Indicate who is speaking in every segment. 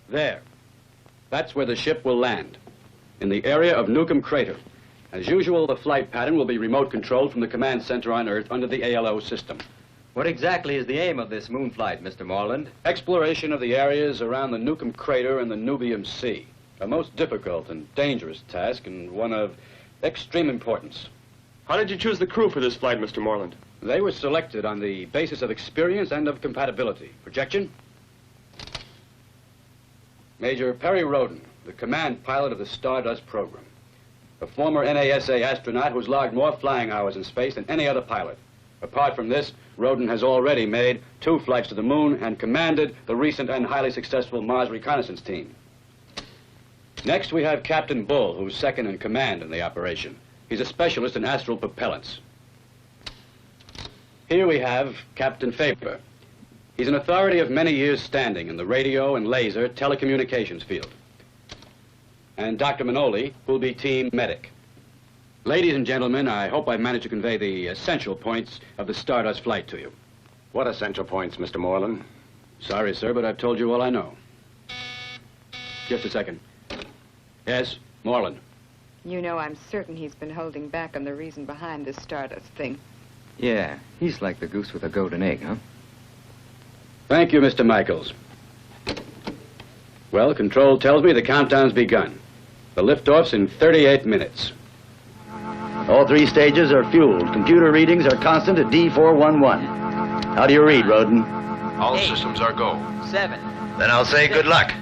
Speaker 1: There. That's where the ship will land, in the area of Newcomb Crater. As usual, the flight pattern will be remote controlled from the command center on Earth under the ALO system.
Speaker 2: What exactly is the aim of this moon flight, Mr. Moreland?
Speaker 1: Exploration of the areas around the Newcomb Crater and the Nubium Sea. A most difficult and dangerous task, and one of extreme importance.
Speaker 3: How did you choose the crew for this flight, Mr. Moreland?
Speaker 1: They were selected on the basis of experience and of compatibility. Projection? Major Perry Rhodan, the command pilot of the Stardust program. A former NASA astronaut who's logged more flying hours in space than any other pilot. Apart from this, Rhodan has already made 2 flights to the moon and commanded the recent and highly successful Mars reconnaissance team. Next, we have Captain Bull, who's second in command in the operation. He's a specialist in astral propellants. Here we have Captain Faber. He's an authority of many years' standing in the radio and laser telecommunications field. And Dr. Manoli, who'll be team medic. Ladies and gentlemen, I hope I've managed to convey the essential points of the Stardust flight to you.
Speaker 4: What essential points, Mr. Moreland?
Speaker 1: Sorry, sir, but I've told you all I know. Just a second. Yes, Moreland.
Speaker 5: You know, I'm certain he's been holding back on the reason behind this Stardust thing.
Speaker 2: Yeah, he's like the goose with a golden egg, huh?
Speaker 1: Thank you, Mr. Michaels. Well, control tells me the countdown's begun. The liftoff's in 38 minutes.
Speaker 6: All 3 stages are fueled. Computer readings are constant at D411. How do you read, Rhodan?
Speaker 4: All systems are go.
Speaker 7: 7.
Speaker 6: Then I'll say good luck.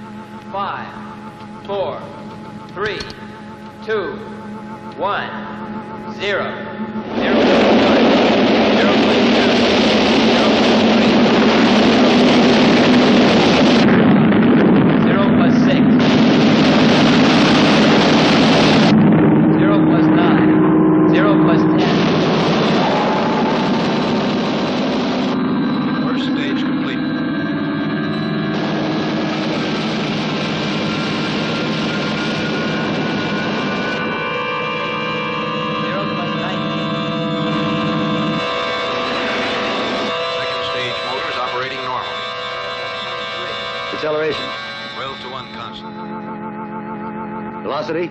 Speaker 7: 5, 4, 3, 2, 1, 0.
Speaker 6: Acceleration.
Speaker 4: 12 to 1 constant.
Speaker 6: Velocity?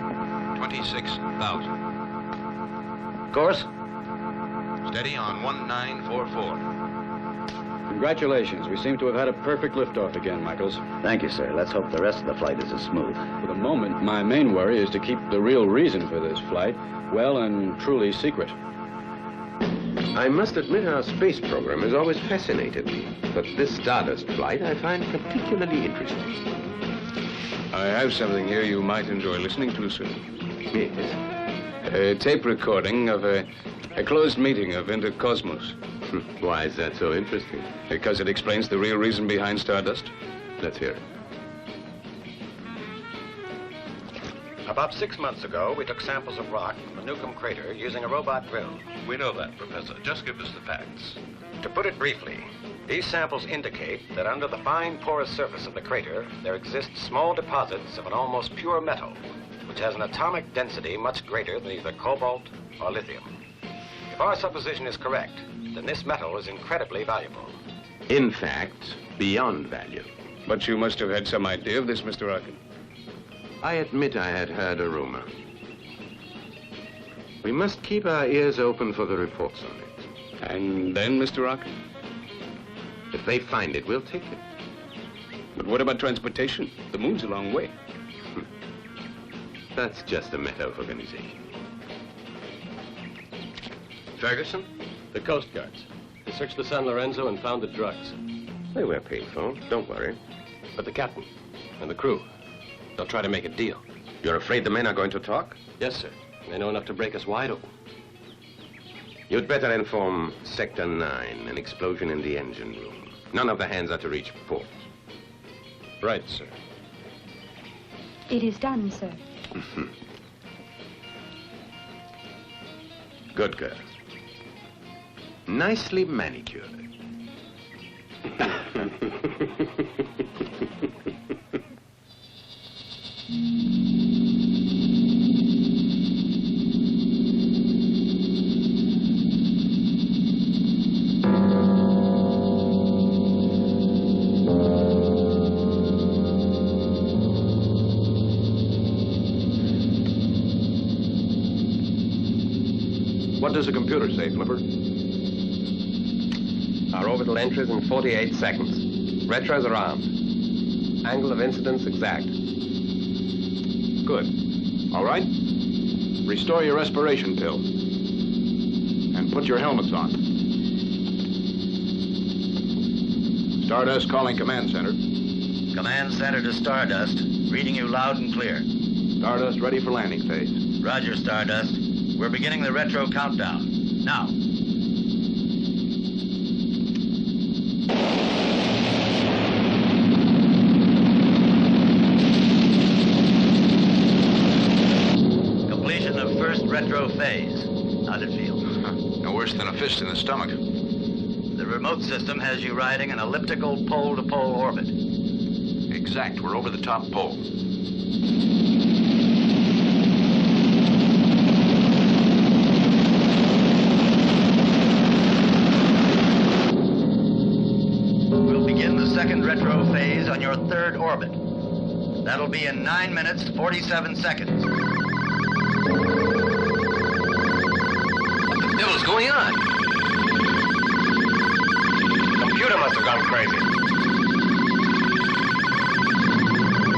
Speaker 4: 26,000.
Speaker 6: Course?
Speaker 4: Steady on 1944.
Speaker 1: Congratulations. We seem to have had a perfect liftoff again, Michaels.
Speaker 6: Thank you, sir. Let's hope the rest of the flight is as smooth.
Speaker 1: For the moment, my main worry is to keep the real reason for this flight well and truly secret.
Speaker 8: I must admit our space program has always fascinated me, but this Stardust flight I find particularly interesting.
Speaker 9: I have something here you might enjoy listening to, sir.
Speaker 8: Yes.
Speaker 9: A tape recording of a closed meeting of Intercosmos.
Speaker 8: Why is that so interesting?
Speaker 9: Because it explains the real reason behind Stardust.
Speaker 8: Let's hear it.
Speaker 4: About 6 months ago, we took samples of rock from the Newcomb Crater using a robot drill.
Speaker 9: We know that, Professor. Just give us the facts.
Speaker 4: To put it briefly, these samples indicate that under the fine porous surface of the crater, there exist small deposits of an almost pure metal, which has an atomic density much greater than either cobalt or lithium. If our supposition is correct, then this metal is incredibly valuable.
Speaker 8: In fact, beyond value.
Speaker 9: But you must have had some idea of this, Mr. Arkin.
Speaker 8: I admit I had heard a rumor. We must keep our ears open for the reports on it.
Speaker 9: And then, Mr. Arkin?
Speaker 8: If they find it, we'll take it.
Speaker 9: But what about transportation? The moon's a long way.
Speaker 8: That's just a matter of organization.
Speaker 3: Ferguson? The Coast Guards. They searched the San Lorenzo and found the drugs.
Speaker 8: They were paid for. Don't worry.
Speaker 3: But the captain and the crew, they'll try to make a deal.
Speaker 8: You're afraid the men are going to talk?
Speaker 3: Yes, sir. They know enough to break us wide open.
Speaker 8: You'd better inform Sector 9, an explosion in the engine room. None of the hands are to reach port.
Speaker 3: Right, sir.
Speaker 10: It is done, sir.
Speaker 8: Good girl. Nicely manicured.
Speaker 1: What does the computer say, Flipper?
Speaker 11: Our orbital entries in 48 seconds. Retros are armed. Angle of incidence exact.
Speaker 1: Good. All right. Restore your respiration pill. And put your helmets on. Stardust calling command center.
Speaker 6: Command center to Stardust. Reading you loud and clear.
Speaker 1: Stardust ready for landing phase.
Speaker 6: Roger, Stardust. We're beginning the retro countdown. Now. Completion of first retro phase. How'd it feel?
Speaker 1: No worse than a fist in the stomach.
Speaker 6: The remote system has you riding an elliptical pole-to-pole orbit.
Speaker 1: Exact. We're over the top pole.
Speaker 6: Second retro phase on your third orbit. That'll be in 9 minutes, 47 seconds.
Speaker 11: What the devil's going on?
Speaker 4: Computer must have gone crazy.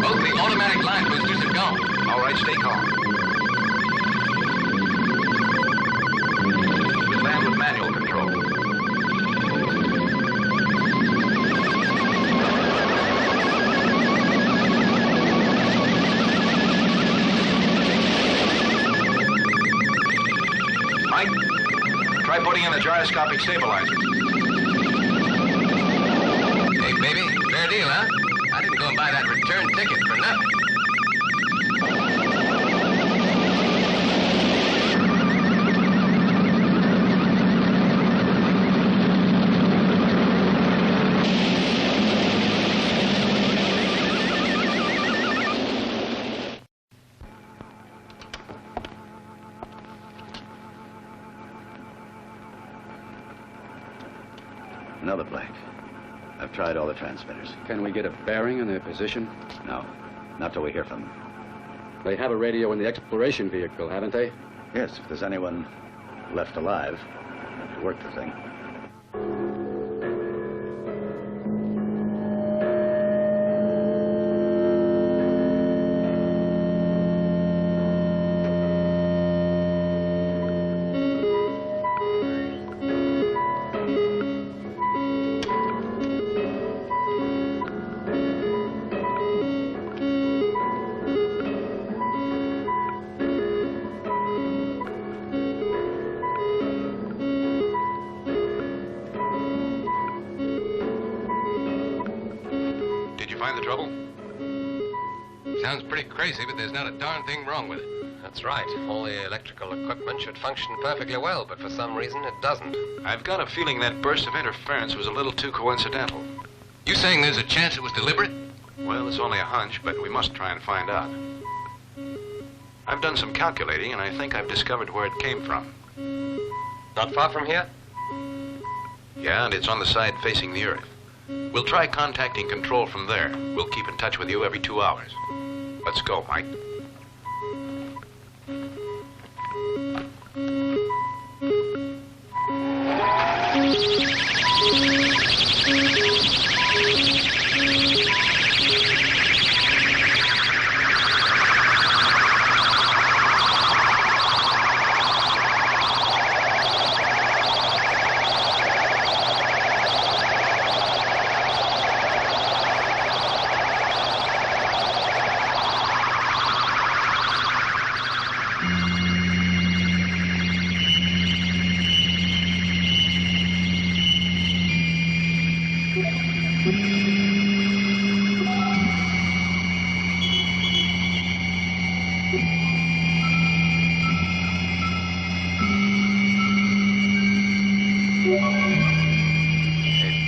Speaker 11: Both the automatic line boosters are gone.
Speaker 1: All right, stay calm. Land with manual control. Try putting in the gyroscopic stabilizer.
Speaker 11: Hey, baby, fair deal, huh? I didn't go and buy that return ticket for nothing.
Speaker 6: Another blank. I've tried all the transmitters.
Speaker 1: Can we get a bearing on their position?
Speaker 6: No, not till we hear from them.
Speaker 1: They have a radio in the exploration vehicle, haven't they?
Speaker 6: Yes, if there's anyone left alive, to work the thing.
Speaker 9: Find the trouble? Sounds pretty crazy, but there's not a darn thing wrong with it.
Speaker 11: That's right. All the electrical equipment should function perfectly well, but for some reason it doesn't.
Speaker 1: I've got a feeling that burst of interference was a little too coincidental.
Speaker 9: You saying there's a chance it was deliberate?
Speaker 1: Well, it's only a hunch, but we must try and find out. I've done some calculating, and I think I've discovered where it came from.
Speaker 11: Not far from here?
Speaker 9: Yeah, and it's on the side facing the Earth. We'll try contacting control from there. We'll keep in touch with you every 2 hours. Let's go, Mike.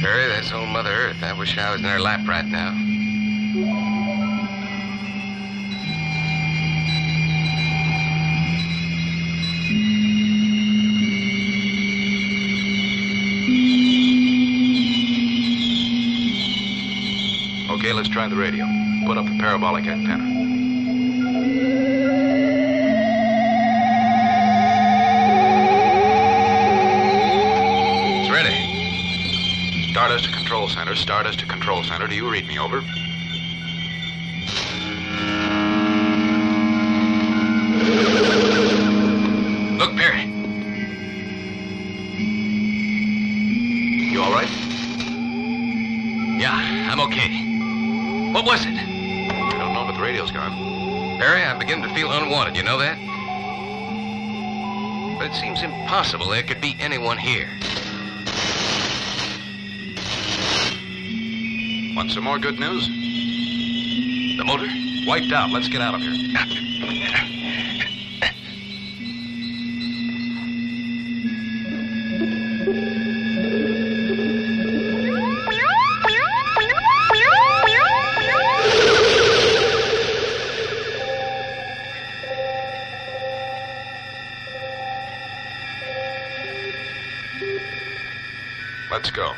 Speaker 9: Perry, that's old Mother Earth. I wish I was in her lap right now. Okay, let's try the radio. Put up the parabolic antenna. It's ready. Stardust to control center. Stardust to control center. Do you read me? Over. Look, Perry. You all right? Yeah, I'm okay. What was it? I don't know, but the radio's gone. Perry, I'm beginning to feel unwanted. You know that? But it seems impossible there could be anyone here. Want some more good news? The motor? Wiped out. Let's get out of here. Let's go.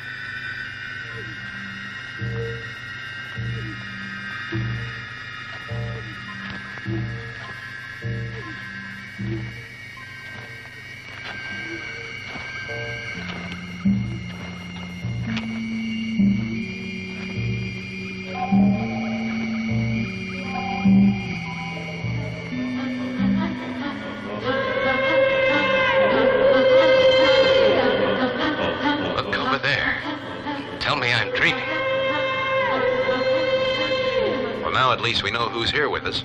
Speaker 9: At least we know who's here with us.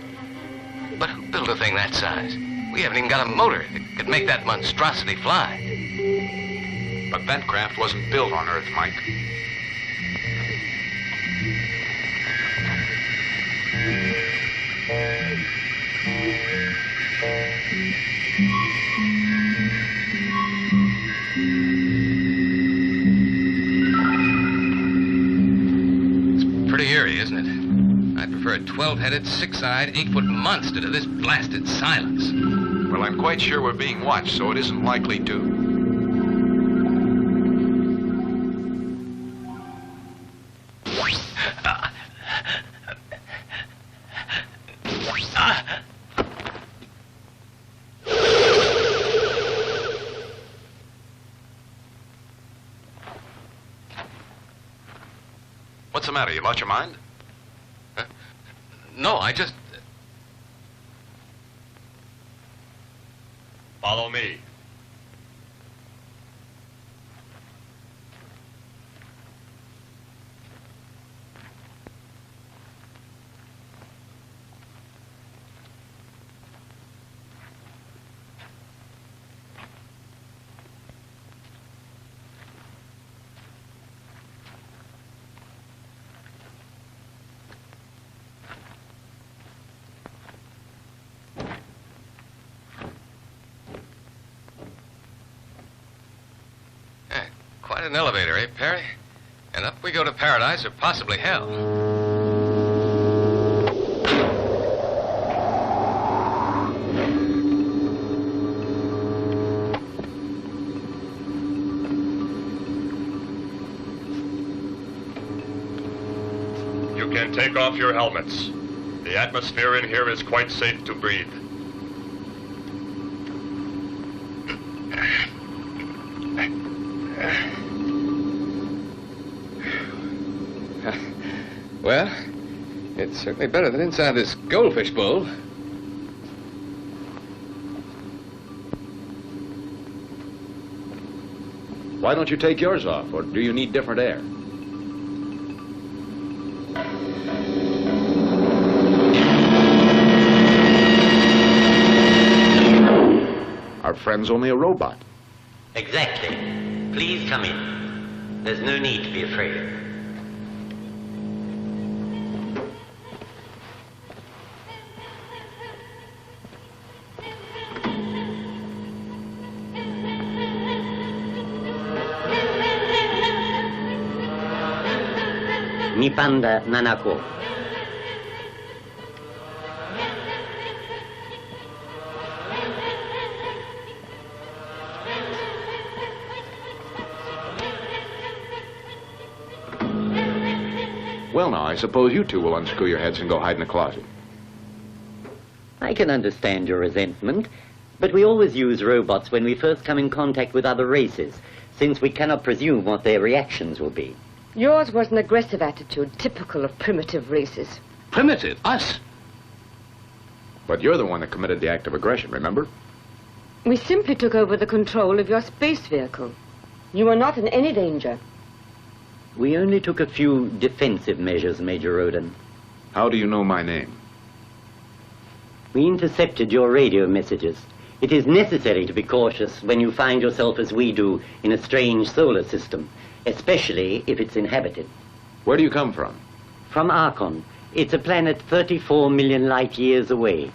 Speaker 12: But who built a thing that size? We haven't even got a motor that could make that monstrosity fly.
Speaker 9: But that craft wasn't built on Earth, Mike.
Speaker 12: It's pretty eerie, isn't it? I prefer a 12-headed, 6-eyed, 8-foot monster to this blasted silence.
Speaker 9: Well, I'm quite sure we're being watched, so it isn't likely to. What's the matter? You lost your mind?
Speaker 12: No, I just...
Speaker 13: Follow me.
Speaker 12: Quite an elevator, eh, Perry? And up we go to paradise or possibly hell.
Speaker 13: And take off your helmets. The atmosphere in here is quite safe to breathe.
Speaker 12: Well, it's certainly better than inside this goldfish bowl.
Speaker 1: Why don't you take yours off, or do you need different air?
Speaker 8: Our friend's only a robot.
Speaker 14: Exactly. Please come in. There's no need to be afraid. Nipanda Nanako.
Speaker 8: Well, now, I suppose you two will unscrew your heads and go hide in the closet.
Speaker 14: I can understand your resentment, but we always use robots when we first come in contact with other races, since we cannot presume what their reactions will be.
Speaker 15: Yours was an aggressive attitude, typical of primitive races.
Speaker 1: Primitive? Us?
Speaker 8: But you're the one that committed the act of aggression, remember?
Speaker 15: We simply took over the control of your space vehicle. You were not in any danger.
Speaker 14: We only took a few defensive measures, Major Rhodan.
Speaker 8: How do you know my name?
Speaker 14: We intercepted your radio messages. It is necessary to be cautious when you find yourself, as we do, in a strange solar system, especially if it's inhabited.
Speaker 8: Where do you come from?
Speaker 14: From Archon. It's a planet 34 million light years away.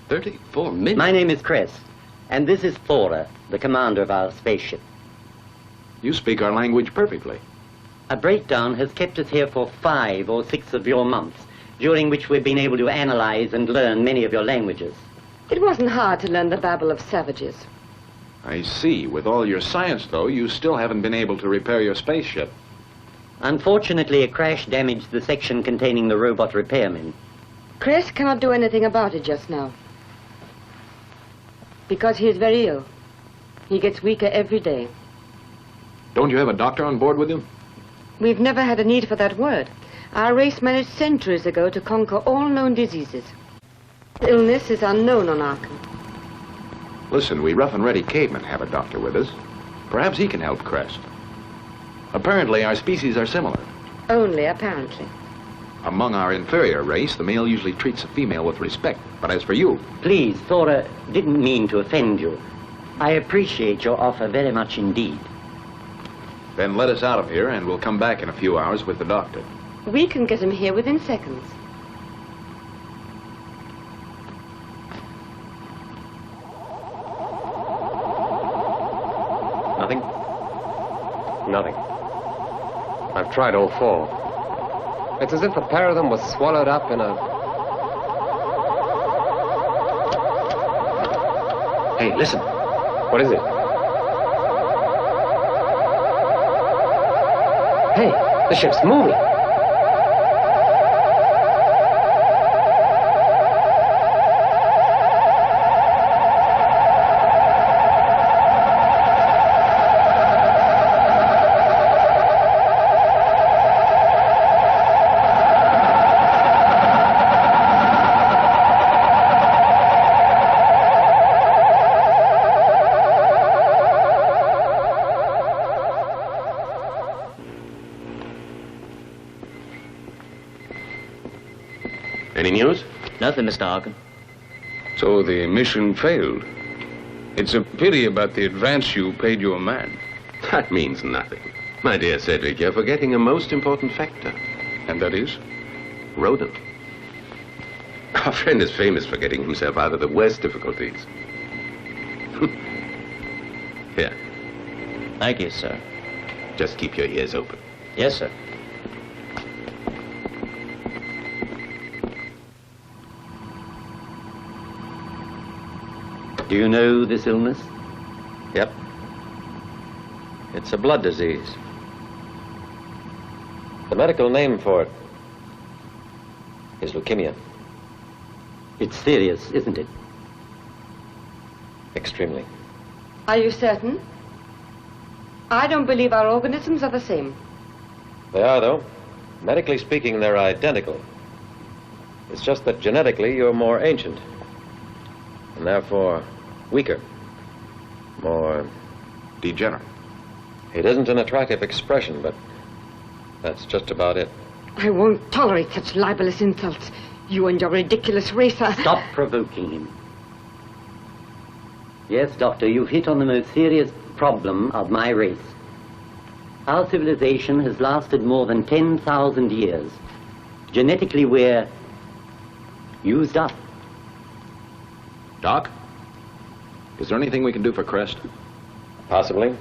Speaker 12: 34 million?
Speaker 14: My name is Crest, and this is Thora, the commander of our spaceship.
Speaker 8: You speak our language perfectly.
Speaker 14: A breakdown has kept us here for 5 or 6 of your months, during which we've been able to analyze and learn many of your languages.
Speaker 15: It wasn't hard to learn the babble of savages.
Speaker 8: I see. With all your science, though, you still haven't been able to repair your spaceship.
Speaker 14: Unfortunately, a crash damaged the section containing the robot repairmen.
Speaker 15: Crest cannot do anything about it just now. Because he is very ill. He gets weaker every day.
Speaker 8: Don't you have a doctor on board with you?
Speaker 15: We've never had a need for that word. Our race managed centuries ago to conquer all known diseases. Illness is unknown on Arkham.
Speaker 8: Listen, we rough and ready cavemen have a doctor with us. Perhaps he can help Crest. Apparently, our species are similar.
Speaker 15: Only apparently.
Speaker 8: Among our inferior race, the male usually treats the female with respect. But as for you...
Speaker 14: Please, Thora didn't mean to offend you. I appreciate your offer very much indeed.
Speaker 8: Then let us out of here, and we'll come back in a few hours with the doctor.
Speaker 15: We can get him here within seconds.
Speaker 11: Nothing? Nothing. I've tried all 4. It's as if a pair of them was swallowed up in a... Hey, listen. What is it? Hey, the ship's moving.
Speaker 8: Any news?
Speaker 2: Nothing, Mr. Arkin.
Speaker 16: So the mission failed. It's a pity about the advance you paid your man.
Speaker 8: That means nothing. My dear Cedric, you're forgetting a most important factor.
Speaker 16: And that is?
Speaker 8: Rhodan. Our friend is famous for getting himself out of the worst difficulties. Here.
Speaker 2: Thank you, sir.
Speaker 8: Just keep your ears open.
Speaker 2: Yes, sir.
Speaker 14: Do you know this illness?
Speaker 2: Yep. It's a blood disease. The medical name for it,
Speaker 17: His leukemia.
Speaker 14: It's serious, isn't it?
Speaker 17: Extremely.
Speaker 15: Are you certain? I don't believe our organisms are the same.
Speaker 17: They are, though. Medically speaking, they're identical. It's just that genetically you're more ancient. And therefore weaker. More
Speaker 9: degenerate.
Speaker 17: It isn't an attractive expression, but that's just about it.
Speaker 15: I won't tolerate such libelous insults. You and your ridiculous race are...
Speaker 14: Stop provoking him. Yes, Doctor, you've hit on the most serious problem of my race. Our civilization has lasted more than 10,000 years. Genetically, we're used up.
Speaker 9: Doc, is there anything we can do for Crest?
Speaker 17: Possibly.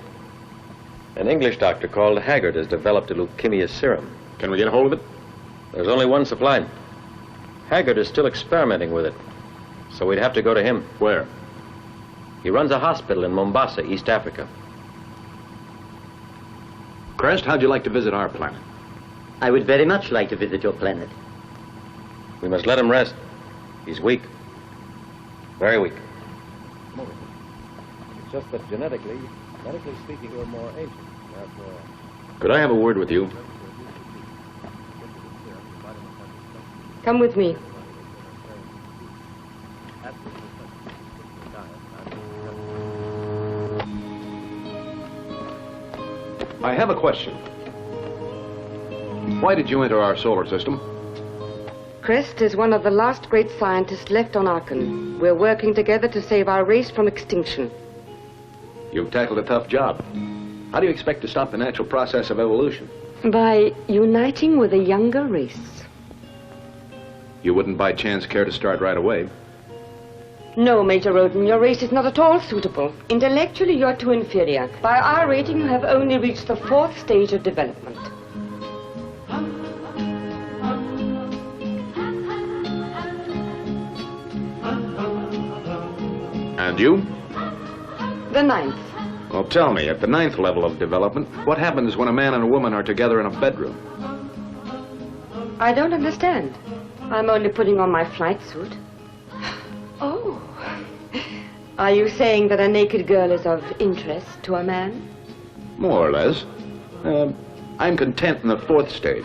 Speaker 17: An English doctor called Haggard has developed a leukemia serum.
Speaker 9: Can we get a hold of it?
Speaker 17: There's only one supply. Haggard is still experimenting with it, so we'd have to go to him.
Speaker 9: Where?
Speaker 17: He runs a hospital in Mombasa, East Africa.
Speaker 9: Crest, how'd you like to visit our planet?
Speaker 14: I would very much like to visit your planet.
Speaker 17: We must let him rest. He's weak. Very weak. It's just that medically speaking, we're more ancient. Therefore...
Speaker 9: Could I have a word with you?
Speaker 15: Come with me.
Speaker 9: I have a question. Why did you enter our solar system?
Speaker 15: Crest is one of the last great scientists left on Arkan. We're working together to save our race from extinction.
Speaker 9: You've tackled a tough job. How do you expect to stop the natural process of evolution?
Speaker 15: By uniting with a younger race.
Speaker 9: You wouldn't by chance care to start right away?
Speaker 15: No, Major Rhodan, your race is not at all suitable. Intellectually, you're too inferior. By our rating, you have only reached the 4th stage of development.
Speaker 9: And you?
Speaker 15: The 9th.
Speaker 9: Well, tell me, at the 9th level of development, what happens when a man and a woman are together in a bedroom?
Speaker 15: I don't understand. I'm only putting on my flight suit. Oh. Are you saying that a naked girl is of interest to a man?
Speaker 9: More or less. I'm content in the 4th stage.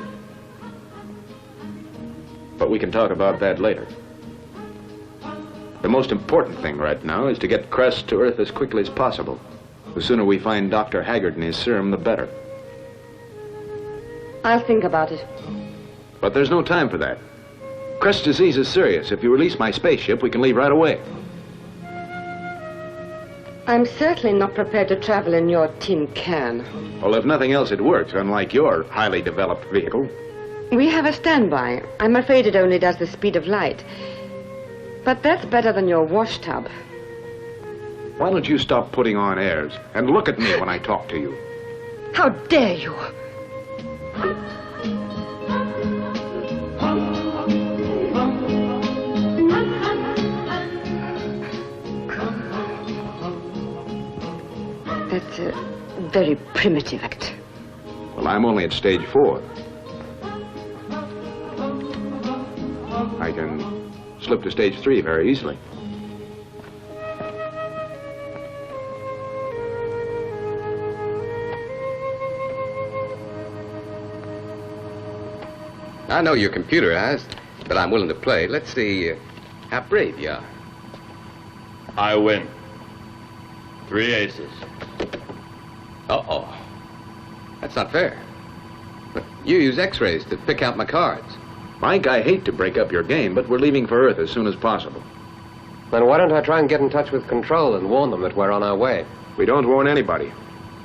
Speaker 9: But we can talk about that later. The most important thing right now is to get Crest to Earth as quickly as possible. The sooner we find Dr. Haggard and his serum, the better.
Speaker 15: I'll think about it.
Speaker 9: But there's no time for that. Crest disease is serious. If you release my spaceship, we can leave right away.
Speaker 15: I'm certainly not prepared to travel in your tin can.
Speaker 9: Well, if nothing else, it works, unlike your highly developed vehicle.
Speaker 15: We have a standby. I'm afraid it only does the speed of light. But that's better than your wash tub.
Speaker 9: Why don't you stop putting on airs and look at me when I talk to you?
Speaker 15: How dare you! That's a very primitive act.
Speaker 9: Well, I'm only at stage 4. I can slip to stage 3 very easily.
Speaker 12: I know you're computerized, but I'm willing to play. Let's see how brave you are.
Speaker 13: I win. 3 aces.
Speaker 12: Uh-oh. That's not fair. But you use X-rays to pick out my cards.
Speaker 9: Mike, I hate to break up your game, but we're leaving for Earth as soon as possible.
Speaker 11: Then why don't I try and get in touch with Control and warn them that we're on our way?
Speaker 9: We don't warn anybody.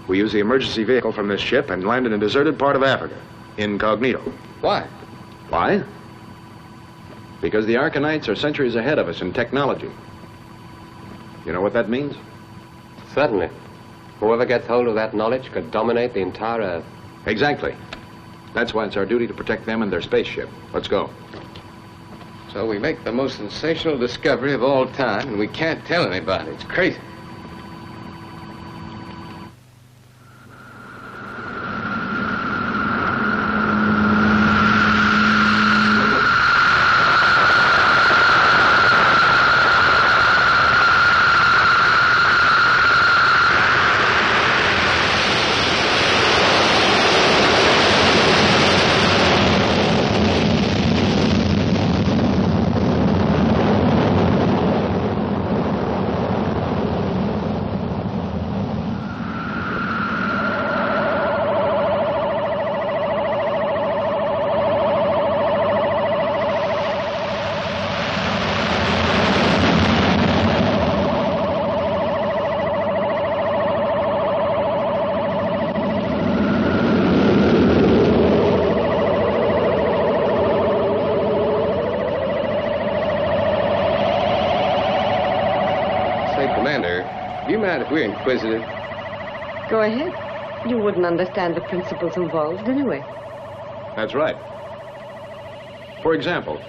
Speaker 9: We use the emergency vehicle from this ship and land in a deserted part of Africa, incognito.
Speaker 12: Why?
Speaker 9: Why? Because the Arkanites are centuries ahead of us in technology. You know what that means?
Speaker 11: Certainly. Whoever gets hold of that knowledge could dominate the entire Earth.
Speaker 9: Exactly. That's why it's our duty to protect them and their spaceship. Let's go.
Speaker 12: So we make the most sensational discovery of all time, and we can't tell anybody. It's crazy.
Speaker 11: mind if we're inquisitive?
Speaker 15: Go ahead. You wouldn't understand the principles involved anyway.
Speaker 9: That's right. For example,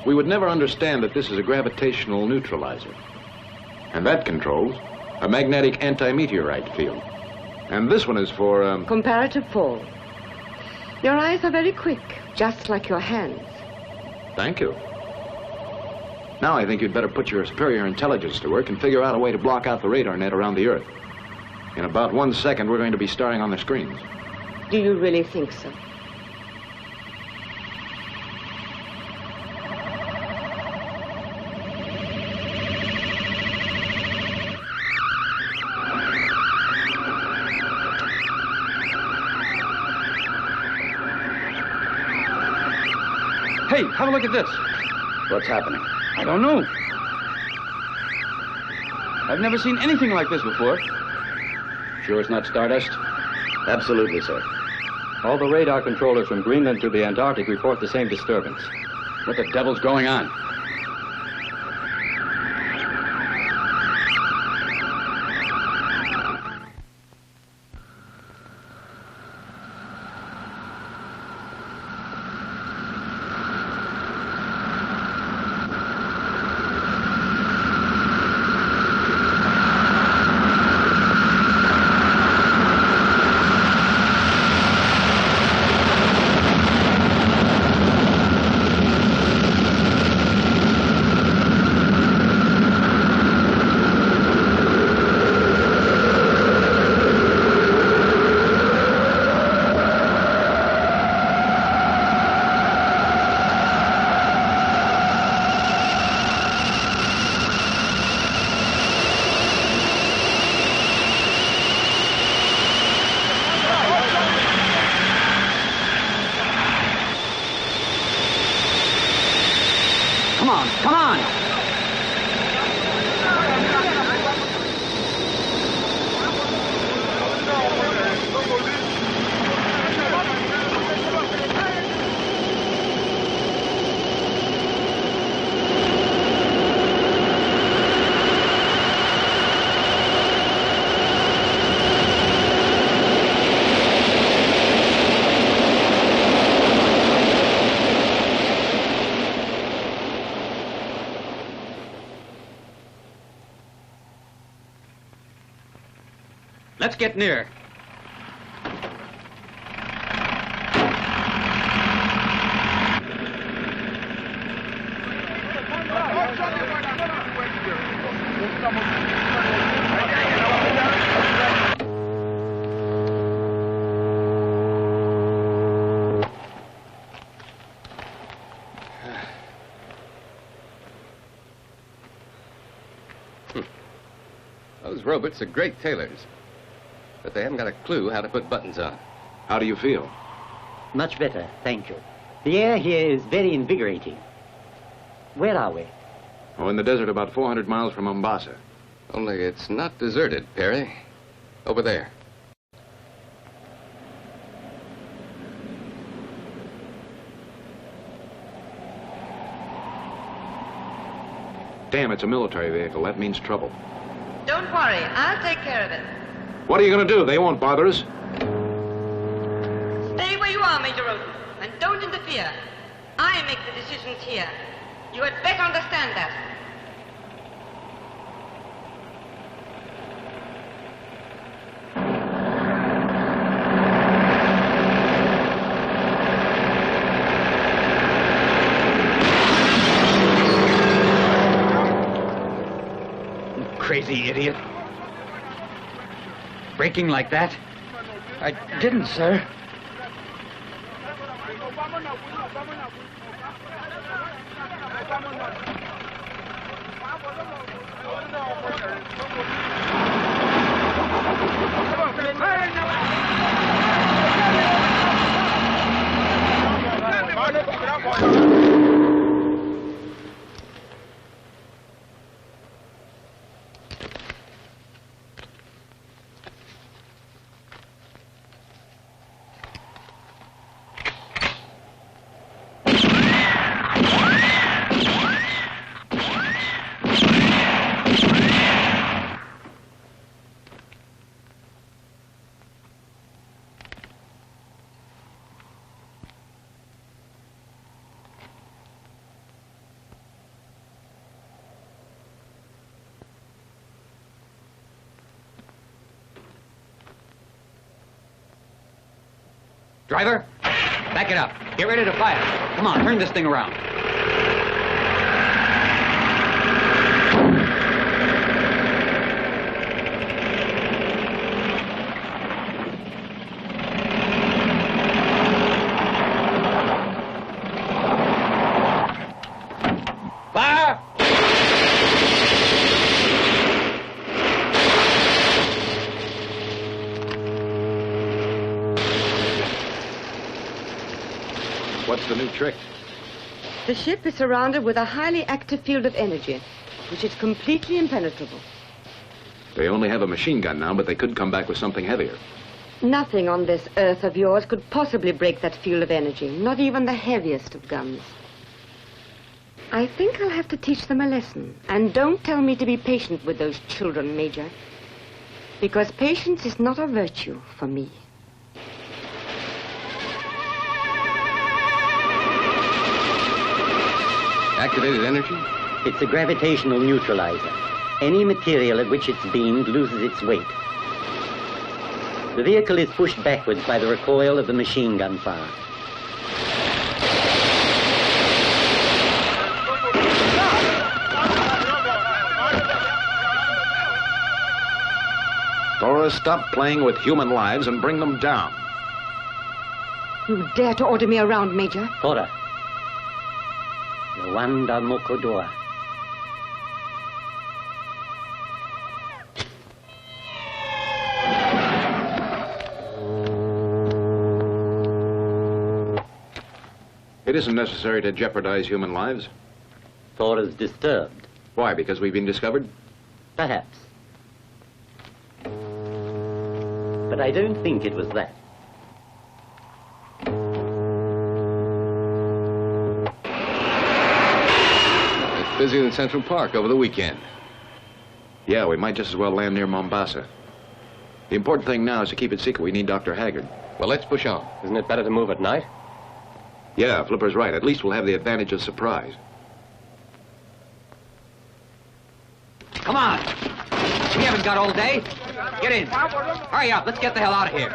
Speaker 9: we would never understand that this is a gravitational neutralizer. And that controls a magnetic anti-meteorite field. And this one is for,
Speaker 15: Comparative fall. Your eyes are very quick, just like your hands.
Speaker 9: Thank you. Now I think you'd better put your superior intelligence to work and figure out a way to block out the radar net around the Earth. In about 1 second, we're going to be starring on the screens.
Speaker 15: Do you really think so?
Speaker 1: Hey, have a look at this.
Speaker 6: What's happening?
Speaker 1: I don't know. I've never seen anything like this before. Sure it's not Stardust?
Speaker 6: Absolutely, sir.
Speaker 2: All the radar controllers from Greenland to the Antarctic report the same disturbance.
Speaker 1: What the devil's going on?
Speaker 6: Come on!
Speaker 1: Let's get near.
Speaker 3: Those robots are great tailors. But they haven't got a clue how to put buttons on.
Speaker 9: How do you feel?
Speaker 14: Much better, thank you. The air here is very invigorating. Where are we?
Speaker 9: Oh, in the desert about 400 miles from Mombasa.
Speaker 3: Only it's not deserted, Perry. Over there.
Speaker 9: Damn, it's a military vehicle. That means trouble.
Speaker 15: Don't worry, I'll take care of it.
Speaker 9: What are you going to do? They won't bother us.
Speaker 15: Stay where you are, Major Rhodan, and don't interfere. I make the decisions here. You had better understand that.
Speaker 1: Crazy idiot. Braking like that? I didn't, sir.
Speaker 2: Driver, back it up. Get ready to fire. Come on, turn this thing around.
Speaker 12: Fire!
Speaker 9: What's the new trick?
Speaker 15: The ship is surrounded with a highly active field of energy, which is completely impenetrable.
Speaker 9: They only have a machine gun now, but they could come back with something heavier.
Speaker 15: Nothing on this Earth of yours could possibly break that field of energy, not even the heaviest of guns. I think I'll have to teach them a lesson. And don't tell me to be patient with those children, Major. Because patience is not a virtue for me.
Speaker 3: Activated energy?
Speaker 14: It's a gravitational neutralizer. Any material at which it's beamed loses its weight. The vehicle is pushed backwards by the recoil of the machine gun fire.
Speaker 9: Dora, stop playing with human lives and bring them down.
Speaker 15: You dare to order me around, Major?
Speaker 14: Tora. Rwanda Mokodoa.
Speaker 9: It isn't necessary to jeopardize human lives.
Speaker 14: Thora's disturbed.
Speaker 9: Why, because we've been discovered?
Speaker 14: Perhaps. But I don't think it was that.
Speaker 3: It's busier than Central Park over the weekend.
Speaker 9: Yeah, we might just as well land near Mombasa. The important thing now is to keep it secret. We need Dr. Haggard.
Speaker 3: Well, let's push on.
Speaker 11: Isn't it better to move at night?
Speaker 9: Yeah, Flipper's right. At least we'll have the advantage of surprise.
Speaker 2: Come on. We haven't got all day. Get in. Hurry up. Let's get the hell out of here.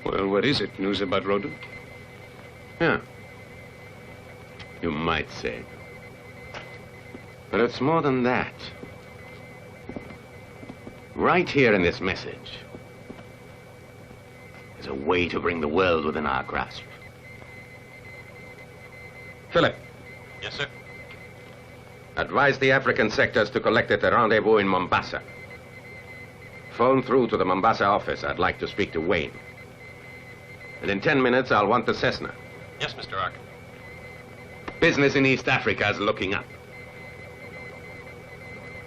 Speaker 16: Well, what is it? News about Rhodan?
Speaker 8: Yeah. You might say. But it's more than that. Right here in this message is a way to bring the world within our grasp. Philip.
Speaker 4: Yes, sir.
Speaker 8: Advise the African sectors to collect at the rendezvous in Mombasa. Phone through to the Mombasa office. I'd like to speak to Wayne. And in 10 minutes, I'll want the Cessna.
Speaker 4: Yes, Mr. Arkin.
Speaker 8: Business in East Africa is looking up.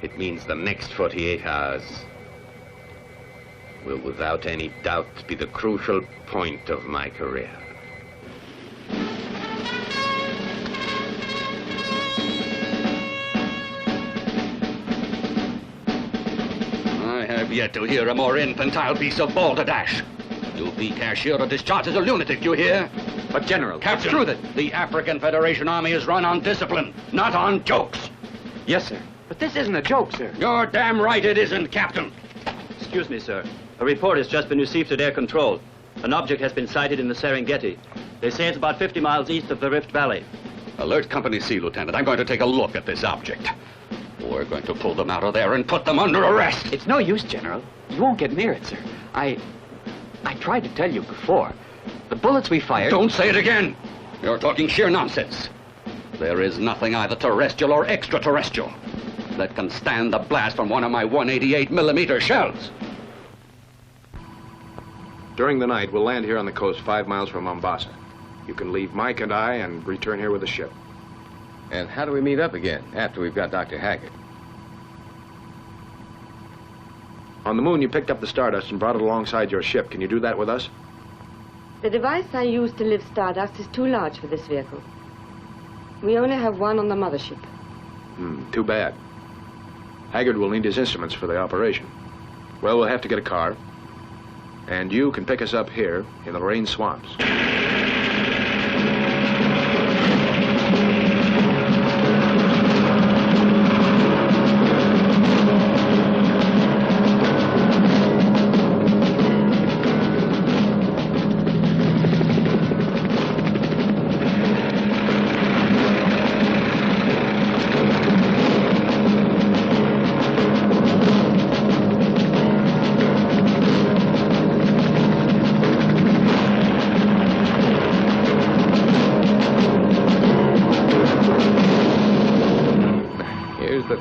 Speaker 8: It means the next 48 hours will without any doubt be the crucial point of my career.
Speaker 1: I have yet to hear a more infantile piece of balderdash. You'll be cashier or discharged as a lunatic, you hear?
Speaker 2: But, General,
Speaker 1: Captain,
Speaker 2: what's true that...
Speaker 1: the African Federation Army is run on discipline, not on jokes.
Speaker 2: Yes, sir. But this isn't a joke, sir.
Speaker 1: You're damn right it isn't, Captain.
Speaker 2: Excuse me, sir. A report has just been received at Air Control. An object has been sighted in the Serengeti. They say it's about 50 miles east of the Rift Valley.
Speaker 1: Alert Company C, Lieutenant. I'm going to take a look at this object. We're going to pull them out of there and put them under arrest.
Speaker 2: It's no use, General. You won't get near it, sir. I tried to tell you before. The bullets we fired...
Speaker 1: Don't say it again! You're talking sheer nonsense. There is nothing either terrestrial or extraterrestrial that can stand the blast from one of my 188 millimeter shells.
Speaker 9: During the night, we'll land here on the coast 5 miles from Mombasa. You can leave Mike and I and return here with the ship.
Speaker 3: And how do we meet up again after we've got Dr. Haggard?
Speaker 9: On the moon, you picked up the Stardust and brought it alongside your ship. Can you do that with us?
Speaker 15: The device I use to lift Stardust is too large for this vehicle. We only have one on the mothership.
Speaker 9: Too bad. Haggard will need his instruments for the operation. Well, we'll have to get a car. And you can pick us up here in the Lorraine swamps.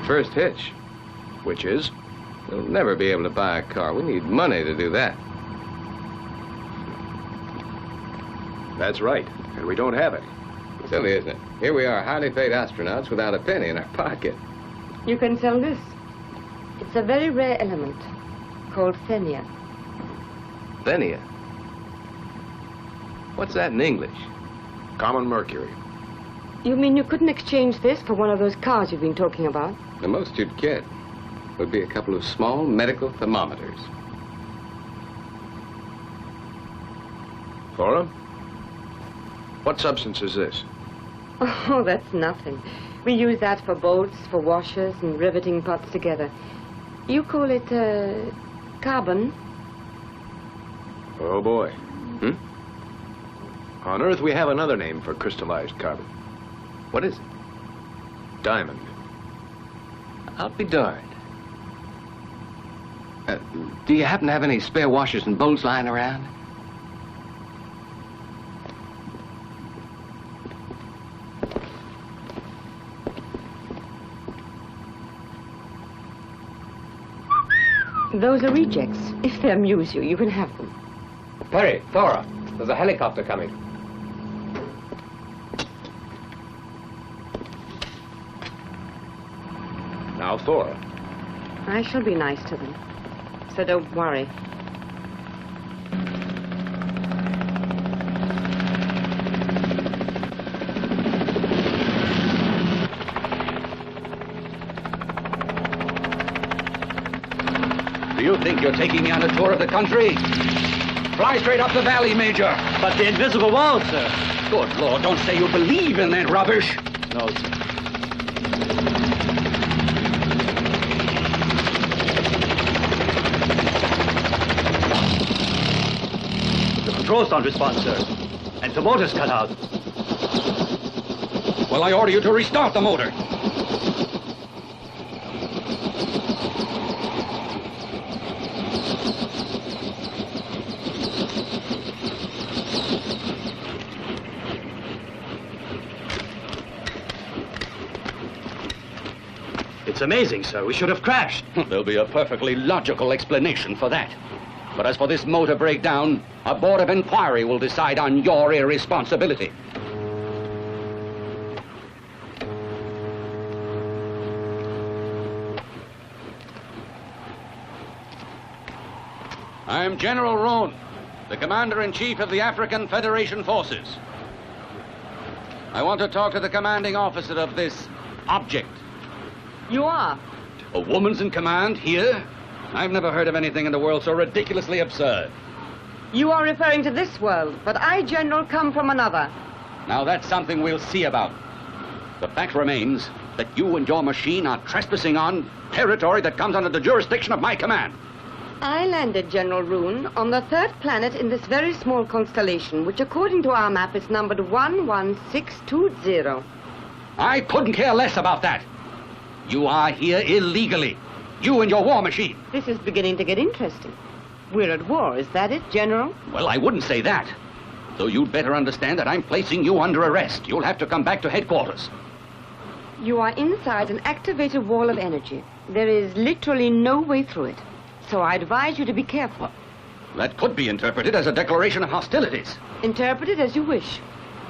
Speaker 3: First hitch.
Speaker 9: Which is?
Speaker 3: We'll never be able to buy a car. We need money to do that.
Speaker 9: That's right. And we don't have it.
Speaker 3: Silly, isn't it? Here we are, highly paid astronauts without a penny in our pocket.
Speaker 15: You can sell this. It's a very rare element called thenia.
Speaker 3: Thenia? What's that in English?
Speaker 9: Common mercury.
Speaker 15: You mean you couldn't exchange this for one of those cars you've been talking about?
Speaker 3: The most you'd get would be a couple of small medical thermometers.
Speaker 9: Flora? What substance is this?
Speaker 15: Oh, that's nothing. We use that for boats, for washers, and riveting pots together. You call it, carbon?
Speaker 9: Oh, boy. On Earth, we have another name for crystallized carbon.
Speaker 3: What is it?
Speaker 9: Diamond.
Speaker 3: I'll be darned. Do you happen to have any spare washers and bolts lying around?
Speaker 15: Those are rejects. If they amuse you, you can have them.
Speaker 11: Perry, Thora, there's a helicopter coming.
Speaker 9: Now, Thora.
Speaker 15: I shall be nice to them. So don't worry.
Speaker 1: Do you think you're taking me on a tour of the country? Fly straight up the valley, Major.
Speaker 2: But the invisible wall, sir.
Speaker 1: Good Lord, don't say you believe in that rubbish.
Speaker 2: No, sir. The controls don't respond, sir. And the motor's cut out.
Speaker 1: Well, I order you to restart the motor.
Speaker 2: It's amazing, sir. We should have crashed.
Speaker 1: There'll be a perfectly logical explanation for that. But as for this motor breakdown, a board of inquiry will decide on your irresponsibility. I'm General Rhodan, the Commander-in-Chief of the African Federation Forces. I want to talk to the commanding officer of this object.
Speaker 15: You are?
Speaker 1: A woman's in command here? I've never heard of anything in the world so ridiculously absurd.
Speaker 15: You are referring to this world, but I, General, come from another.
Speaker 1: Now that's something we'll see about. The fact remains that you and your machine are trespassing on territory that comes under the jurisdiction of my command.
Speaker 15: I landed, General Rhodan, on the third planet in this very small constellation, which according to our map is numbered 11620.
Speaker 1: I couldn't care less about that. You are here illegally. You and your war machine.
Speaker 15: This is beginning to get interesting. We're at war, is that it, General?
Speaker 1: Well, I wouldn't say that. Though you'd better understand that I'm placing you under arrest. You'll have to come back to headquarters.
Speaker 15: You are inside an activated wall of energy. There is literally no way through it. So I advise you to be careful.
Speaker 6: That could be interpreted as a declaration of hostilities.
Speaker 15: Interpret it as you wish.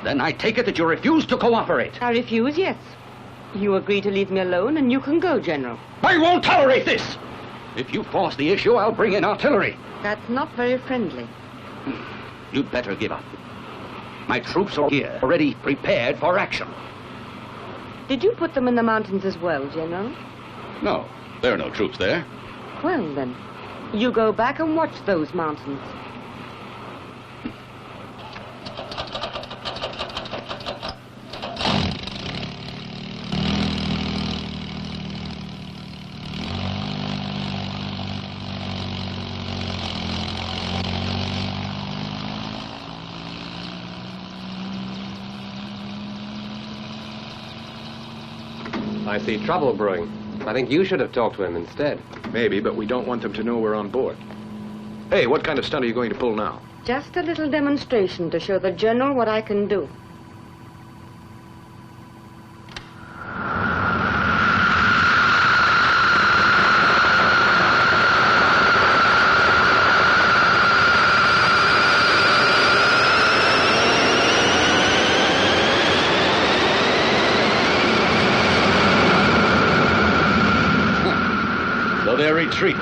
Speaker 6: Then I take it that you refuse to cooperate.
Speaker 15: I refuse, yes. You agree to leave me alone, and you can go, General.
Speaker 6: I won't tolerate this! If you force the issue, I'll bring in artillery.
Speaker 15: That's not very friendly.
Speaker 6: You'd better give up. My troops are here, already prepared for action.
Speaker 15: Did you put them in the mountains as well, General?
Speaker 6: No, there are no troops there.
Speaker 15: Well, then, you go back and watch those mountains.
Speaker 11: I see trouble brewing. I think you should have talked to him instead.
Speaker 9: Maybe, but we don't want them to know we're on board. Hey, what kind of stunt are you going to pull now?
Speaker 15: Just a little demonstration to show the General what I can do.
Speaker 6: So they're retreating.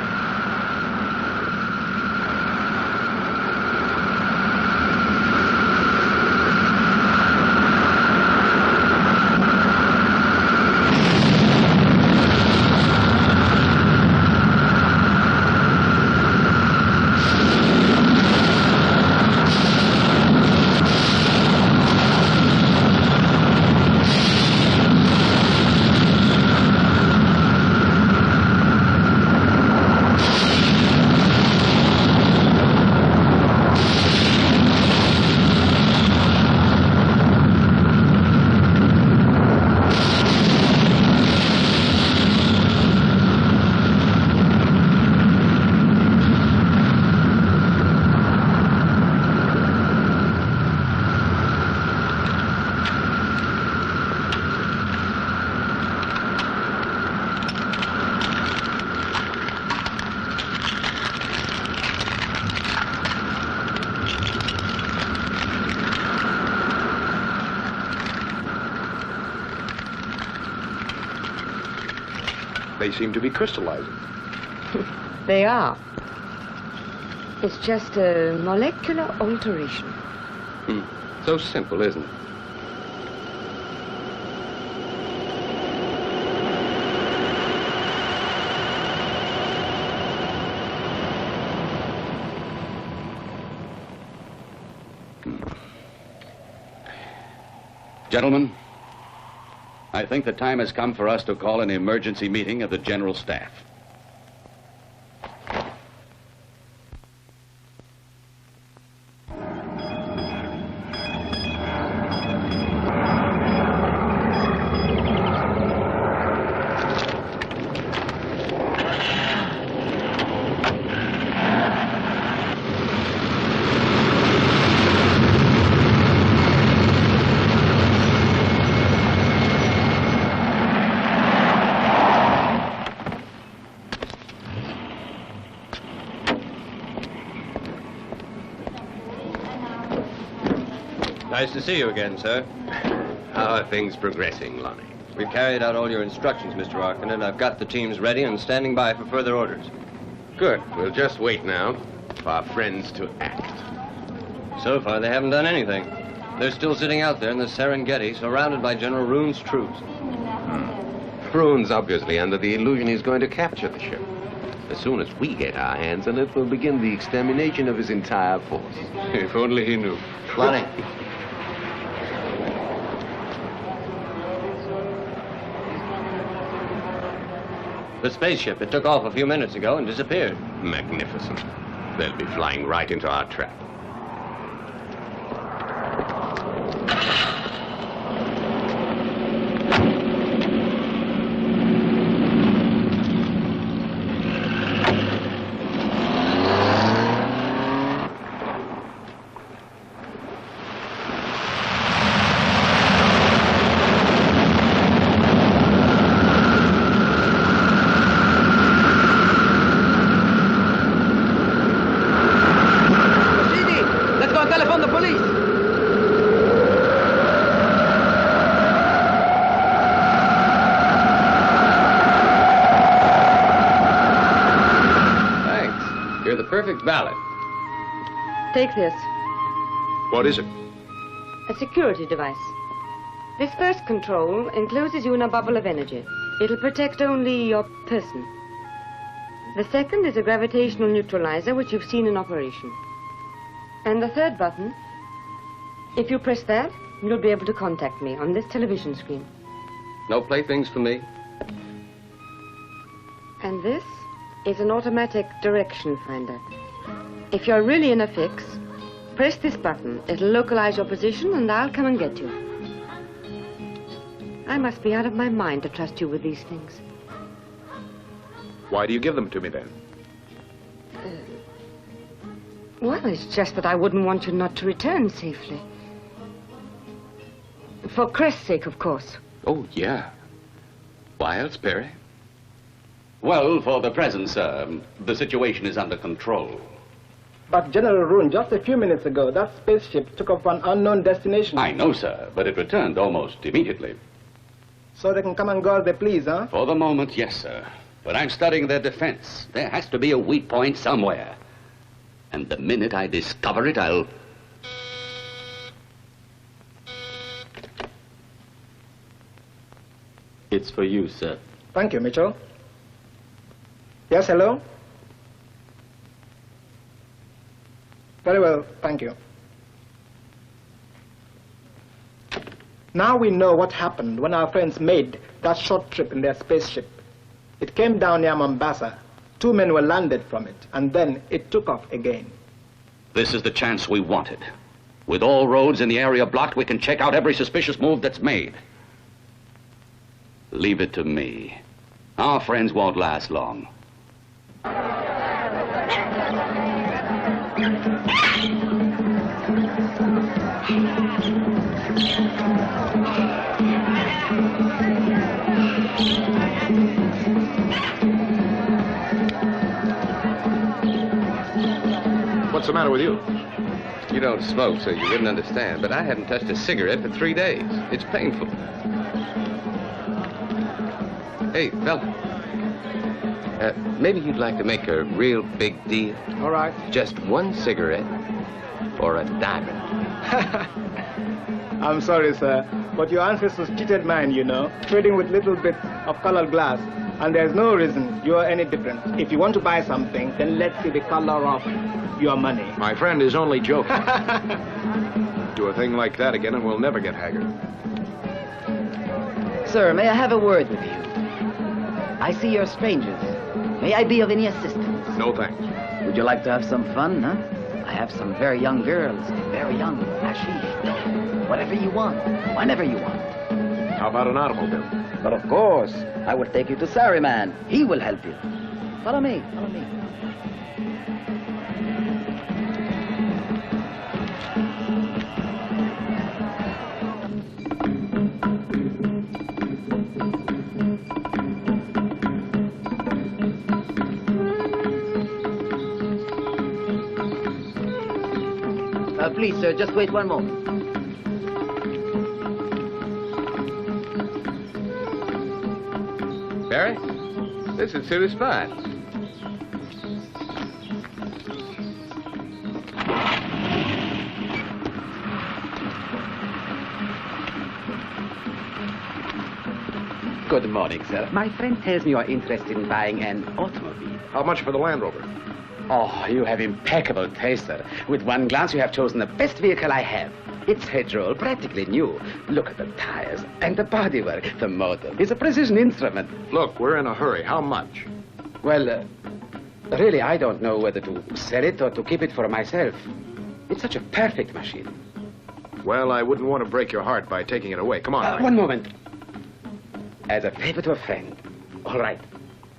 Speaker 9: They seem to be crystallizing.
Speaker 15: They are. It's just a molecular alteration.
Speaker 3: So simple, isn't it?
Speaker 6: Gentlemen, I think the time has come for us to call an emergency meeting of the General Staff.
Speaker 2: Nice to see you again, sir.
Speaker 8: How are things progressing, Lonnie?
Speaker 2: We've carried out all your instructions, Mr. Arkin, and I've got the teams ready and standing by for further orders.
Speaker 8: Good. We'll just wait now for our friends to act.
Speaker 2: So far, they haven't done anything. They're still sitting out there in the Serengeti, surrounded by General Rhoon's troops.
Speaker 8: Rhoon's obviously under the illusion he's going to capture the ship. As soon as we get our hands on it, we'll begin the extermination of his entire force.
Speaker 16: If only he knew.
Speaker 2: Lonnie. The spaceship, it took off a few minutes ago and disappeared.
Speaker 8: Magnificent. They'll be flying right into our trap.
Speaker 3: You're the perfect valet.
Speaker 15: Take this.
Speaker 9: What is it?
Speaker 15: A security device. This first control encloses you in a bubble of energy. It'll protect only your person. The second is a gravitational neutralizer, which you've seen in operation. And the third button, if you press that, you'll be able to contact me on this television screen.
Speaker 3: No playthings for me?
Speaker 15: And this is an automatic direction finder. If you're really in a fix, press this button. It'll localize your position and I'll come and get you. I must be out of my mind to trust you with these things.
Speaker 9: Why do you give them to me then?
Speaker 15: Well, it's just that I wouldn't want you not to return safely. For Crest's sake, of course.
Speaker 3: Oh, yeah. Why else, Perry?
Speaker 1: Well, for the present, sir, the situation is under control.
Speaker 18: But General Rhodan, just a few minutes ago, that spaceship took off for an unknown destination.
Speaker 1: I know, sir, but it returned almost immediately.
Speaker 18: So they can come and go as they please, huh?
Speaker 1: For the moment, yes, sir. But I'm studying their defense. There has to be a weak point somewhere. And the minute I discover it, I'll...
Speaker 2: It's for you, sir.
Speaker 18: Thank you, Mitchell. Yes, hello? Very well, thank you. Now we know what happened when our friends made that short trip in their spaceship. It came down near Mombasa. 2 men were landed from it, and then it took off again.
Speaker 1: This is the chance we wanted. With all roads in the area blocked, we can check out every suspicious move that's made. Leave it to me. Our friends won't last long.
Speaker 9: What's the matter with you?
Speaker 3: You don't smoke, so you wouldn't understand, but I haven't touched a cigarette for 3 days. It's painful. Hey, fella. Maybe you'd like to make a real big deal.
Speaker 18: All right.
Speaker 3: Just 1 cigarette or a diamond.
Speaker 18: I'm sorry, sir, but your ancestors cheated mine, you know, trading with little bits of colored glass. And there's no reason you're any different. If you want to buy something, then let's see the color of your money.
Speaker 9: My friend is only joking. Do a thing like that again and we'll never get haggard.
Speaker 19: Sir, may I have a word with you? I see you're strangers. May I be of any assistance?
Speaker 9: No thanks.
Speaker 19: Would you like to have some fun, huh? I have some very young girls, very young, hashish. Whatever you want, whenever you want.
Speaker 9: How about an automobile?
Speaker 19: But of course, I will take you to Saruman. He will help you. Follow me, follow me. Please, sir, just wait 1 moment.
Speaker 3: Barry, this would suit us fine.
Speaker 20: Good morning, sir. My friend tells me you are interested in buying an automobile.
Speaker 9: How much for the Land Rover?
Speaker 20: Oh, you have impeccable taste, sir. With one glance, you have chosen the best vehicle I have. It's hedge-roll, practically new. Look at the tires and the bodywork. The motor is a precision instrument.
Speaker 9: Look, we're in a hurry. How much?
Speaker 20: Well, really, I don't know whether to sell it or to keep it for myself. It's such a perfect machine.
Speaker 9: Well, I wouldn't want to break your heart by taking it away. Come on.
Speaker 20: 1 moment. As a favor to a friend. All right.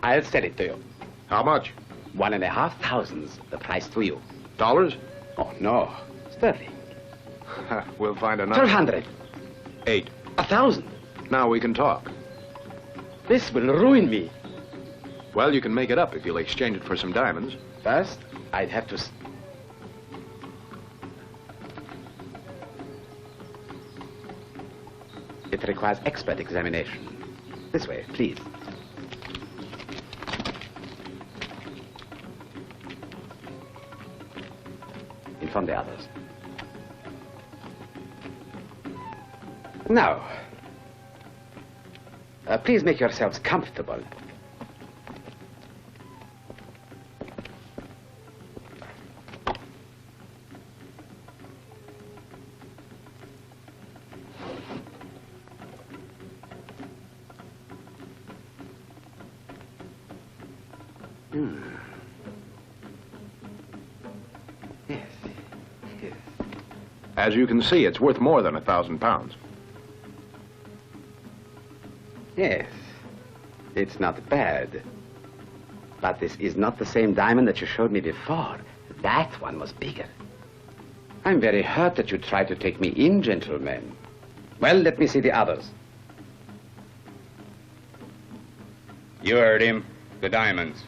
Speaker 20: I'll sell it to you.
Speaker 9: How much?
Speaker 20: 1,500, the price to you.
Speaker 9: Dollars?
Speaker 20: Oh, no. Sterling.
Speaker 9: We'll find another.
Speaker 20: 1,200.
Speaker 9: 8.
Speaker 20: 1,000.
Speaker 9: Now we can talk.
Speaker 20: This will ruin me.
Speaker 9: Well, you can make it up if you'll exchange it for some diamonds.
Speaker 20: First, I'd have to... It requires expert examination. This way, please. different from the others. Now, please make yourselves comfortable.
Speaker 9: As you can see, it's worth more than £1,000.
Speaker 20: Yes, it's not bad. But this is not the same diamond that you showed me before. That one was bigger. I'm very hurt that you tried to take me in, gentlemen. Well, let me see the others.
Speaker 1: You heard him. The diamonds.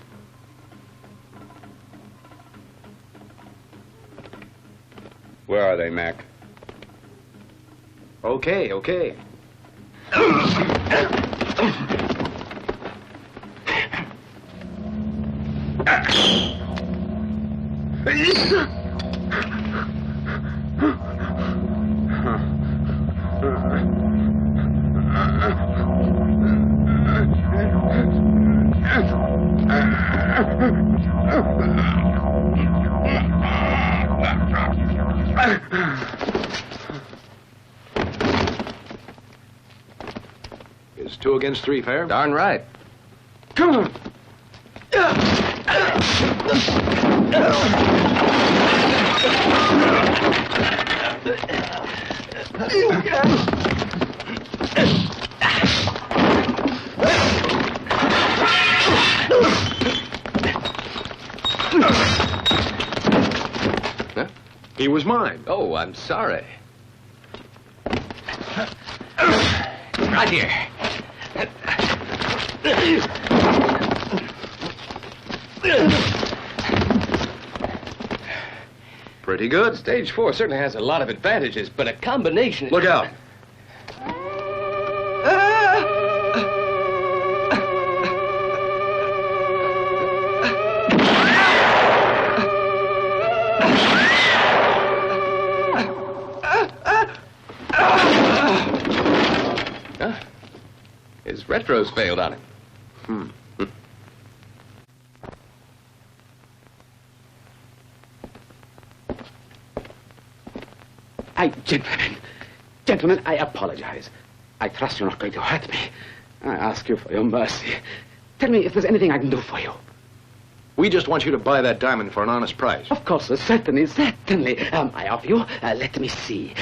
Speaker 1: Where are they, Mac?
Speaker 9: Okay, okay. Is 2 against 3 fair?
Speaker 3: Darn right.
Speaker 9: Come on.
Speaker 3: Huh?
Speaker 9: He was mine.
Speaker 3: Oh, I'm sorry. Right here.
Speaker 9: Pretty good.
Speaker 3: Stage 4 certainly has a lot of advantages, but a combination...
Speaker 9: Look out.
Speaker 3: His retro's failed on him.
Speaker 20: Gentlemen, I apologize. I trust you're not going to hurt me. I ask you for your mercy. Tell me if there's anything I can do for you.
Speaker 9: We just want you to buy that diamond for an honest price.
Speaker 20: Of course, sir. Certainly. I offer you, let me see,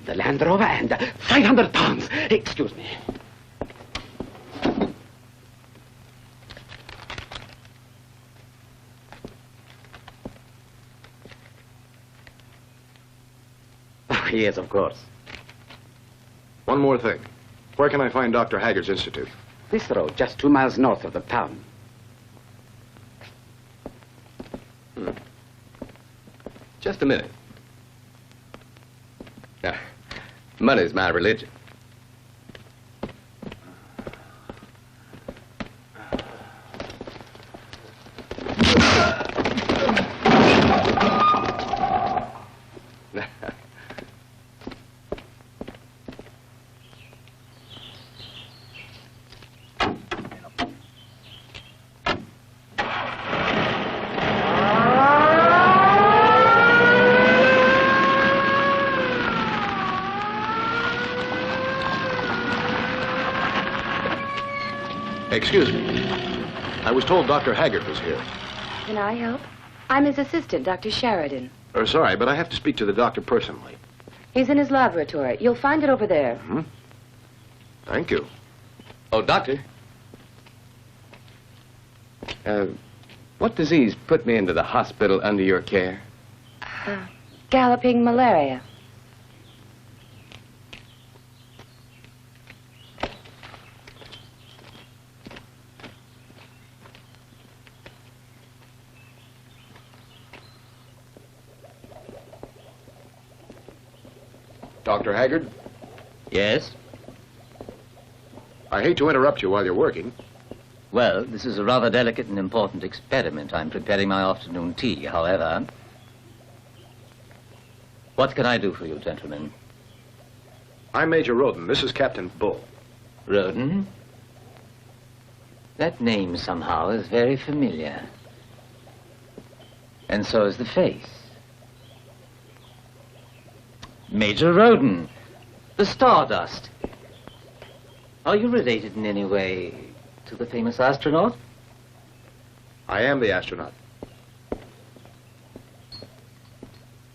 Speaker 20: the Land Rover and £500. Excuse me. Yes, of course.
Speaker 9: One more thing. Where can I find Dr. Haggard's Institute?
Speaker 20: This road, just 2 miles north of the town.
Speaker 3: Just a minute. Now, money's my religion.
Speaker 9: Excuse me. I was told Dr. Haggard was here.
Speaker 15: Can I help? I'm his assistant, Dr. Sheridan.
Speaker 9: Sorry, but I have to speak to the doctor personally.
Speaker 15: He's in his laboratory. You'll find it over there.
Speaker 9: Thank you.
Speaker 3: Oh, doctor. What disease put me into the hospital under your care?
Speaker 15: Galloping malaria.
Speaker 9: Dr. Haggard?
Speaker 14: Yes?
Speaker 9: I hate to interrupt you while you're working.
Speaker 14: Well, this is a rather delicate and important experiment. I'm preparing my afternoon tea, however.
Speaker 21: What can I do for you, gentlemen?
Speaker 9: I'm Major Rhodan. This is Captain Bull.
Speaker 21: Rhodan? That name somehow is very familiar. And so is the face. Major Rhodan, the Stardust. Are you related in any way to the famous astronaut?
Speaker 9: I am the astronaut.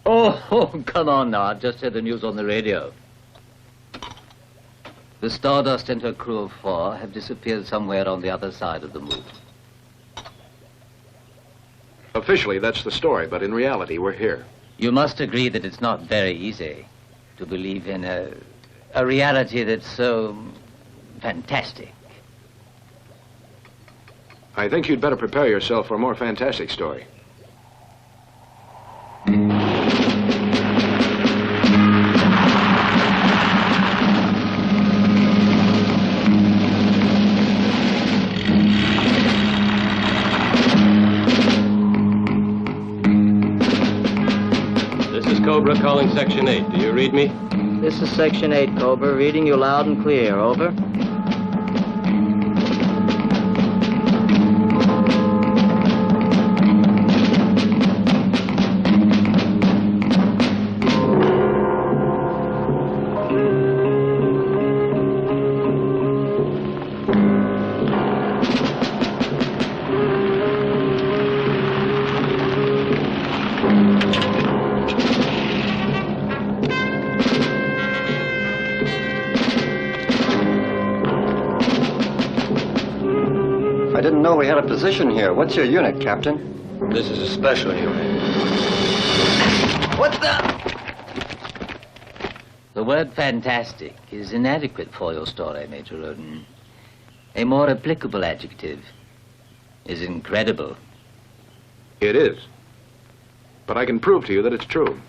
Speaker 21: Oh, come on now. I've just heard the news on the radio. The Stardust and her crew of 4 have disappeared somewhere on the other side of the moon.
Speaker 9: Officially, that's the story, but in reality, we're here.
Speaker 21: You must agree that it's not very easy to believe in a reality that's so fantastic.
Speaker 9: I think you'd better prepare yourself for a more fantastic story.
Speaker 22: Cobra calling Section 8. Do you read me?
Speaker 2: This is Section 8, Cobra. Reading you loud and clear. Over.
Speaker 23: We had a position here. What's your unit, Captain?
Speaker 22: This is a special unit.
Speaker 23: What the?
Speaker 21: The word fantastic is inadequate for your story, Major Rhodan. A more applicable adjective is incredible.
Speaker 9: It is. But I can prove to you that it's true.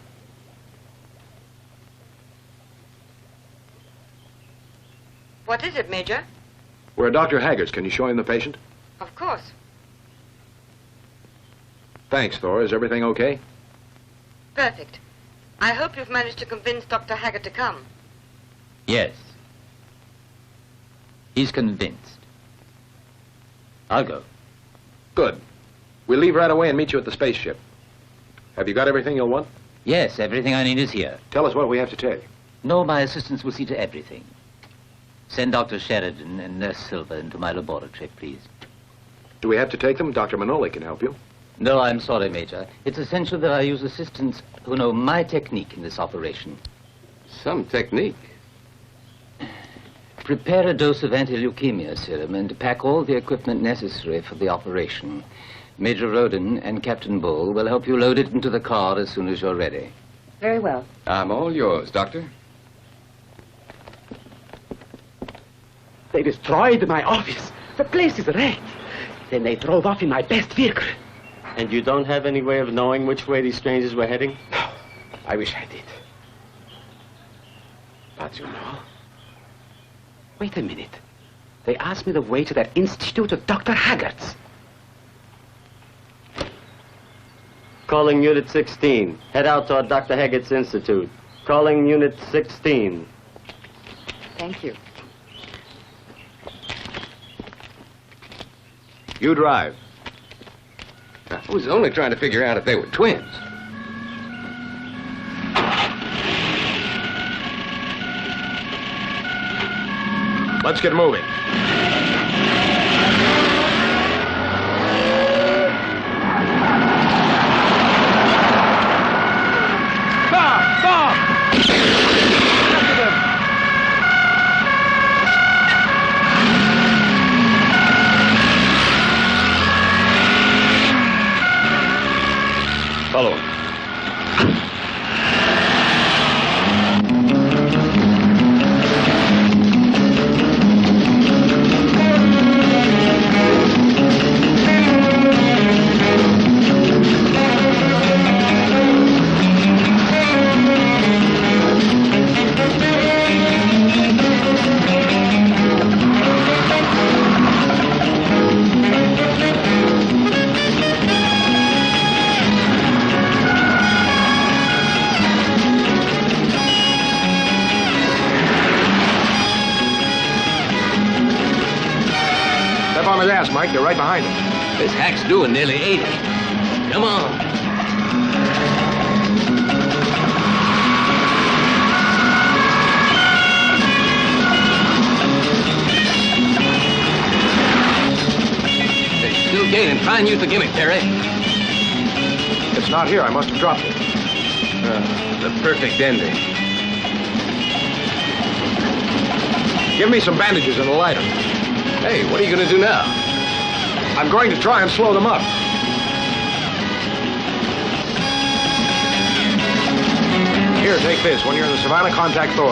Speaker 15: What is it, Major?
Speaker 9: We're at Dr. Haggert's. Can you show him the patient?
Speaker 15: Of course.
Speaker 9: Thanks, Thor. Is everything okay?
Speaker 15: Perfect. I hope you've managed to convince Dr. Haggart to come.
Speaker 21: Yes. He's convinced. I'll go.
Speaker 9: Good. We'll leave right away and meet you at the spaceship. Have you got everything you'll want?
Speaker 21: Yes, everything I need is here.
Speaker 9: Tell us what we have to take.
Speaker 21: No, my assistants will see to everything. Send Dr. Sheridan and Nurse Silver into my laboratory, please.
Speaker 9: Do we have to take them? Dr. Manoli can help you.
Speaker 21: No, I'm sorry, Major. It's essential that I use assistants who know my technique in this operation.
Speaker 3: Some technique?
Speaker 21: Prepare a dose of anti-leukemia serum and pack all the equipment necessary for the operation. Major Rhodan and Captain Bull will help you load it into the car as soon as you're ready.
Speaker 15: Very well.
Speaker 3: I'm all yours, Doctor.
Speaker 20: They destroyed my office. The place is wrecked. Then they drove off in my best vehicle.
Speaker 2: And you don't have any way of knowing which way these strangers were heading?
Speaker 20: No, I wish I did. But you know... Wait a minute. They asked me the way to that institute of Dr. Haggart's.
Speaker 2: Calling Unit 16. Head out toward Dr. Haggart's Institute. Calling Unit 16.
Speaker 5: Thank you.
Speaker 9: You drive.
Speaker 3: I was only trying to figure out if they were twins.
Speaker 9: Let's get moving.
Speaker 20: Stop! Stop! After them!
Speaker 9: Follow him. gas, Mike. They're right behind us.
Speaker 21: This hack's doing nearly 80. Come on. They're still gaining. Try and use the gimmick, Terry.
Speaker 9: It's not here. I must have dropped it.
Speaker 3: The perfect ending.
Speaker 9: Give me some bandages and a lighter.
Speaker 3: Hey, what are you going to do now?
Speaker 9: I'm going to try and slow them up. Here, take this. When you're in the Savannah, contact Thor.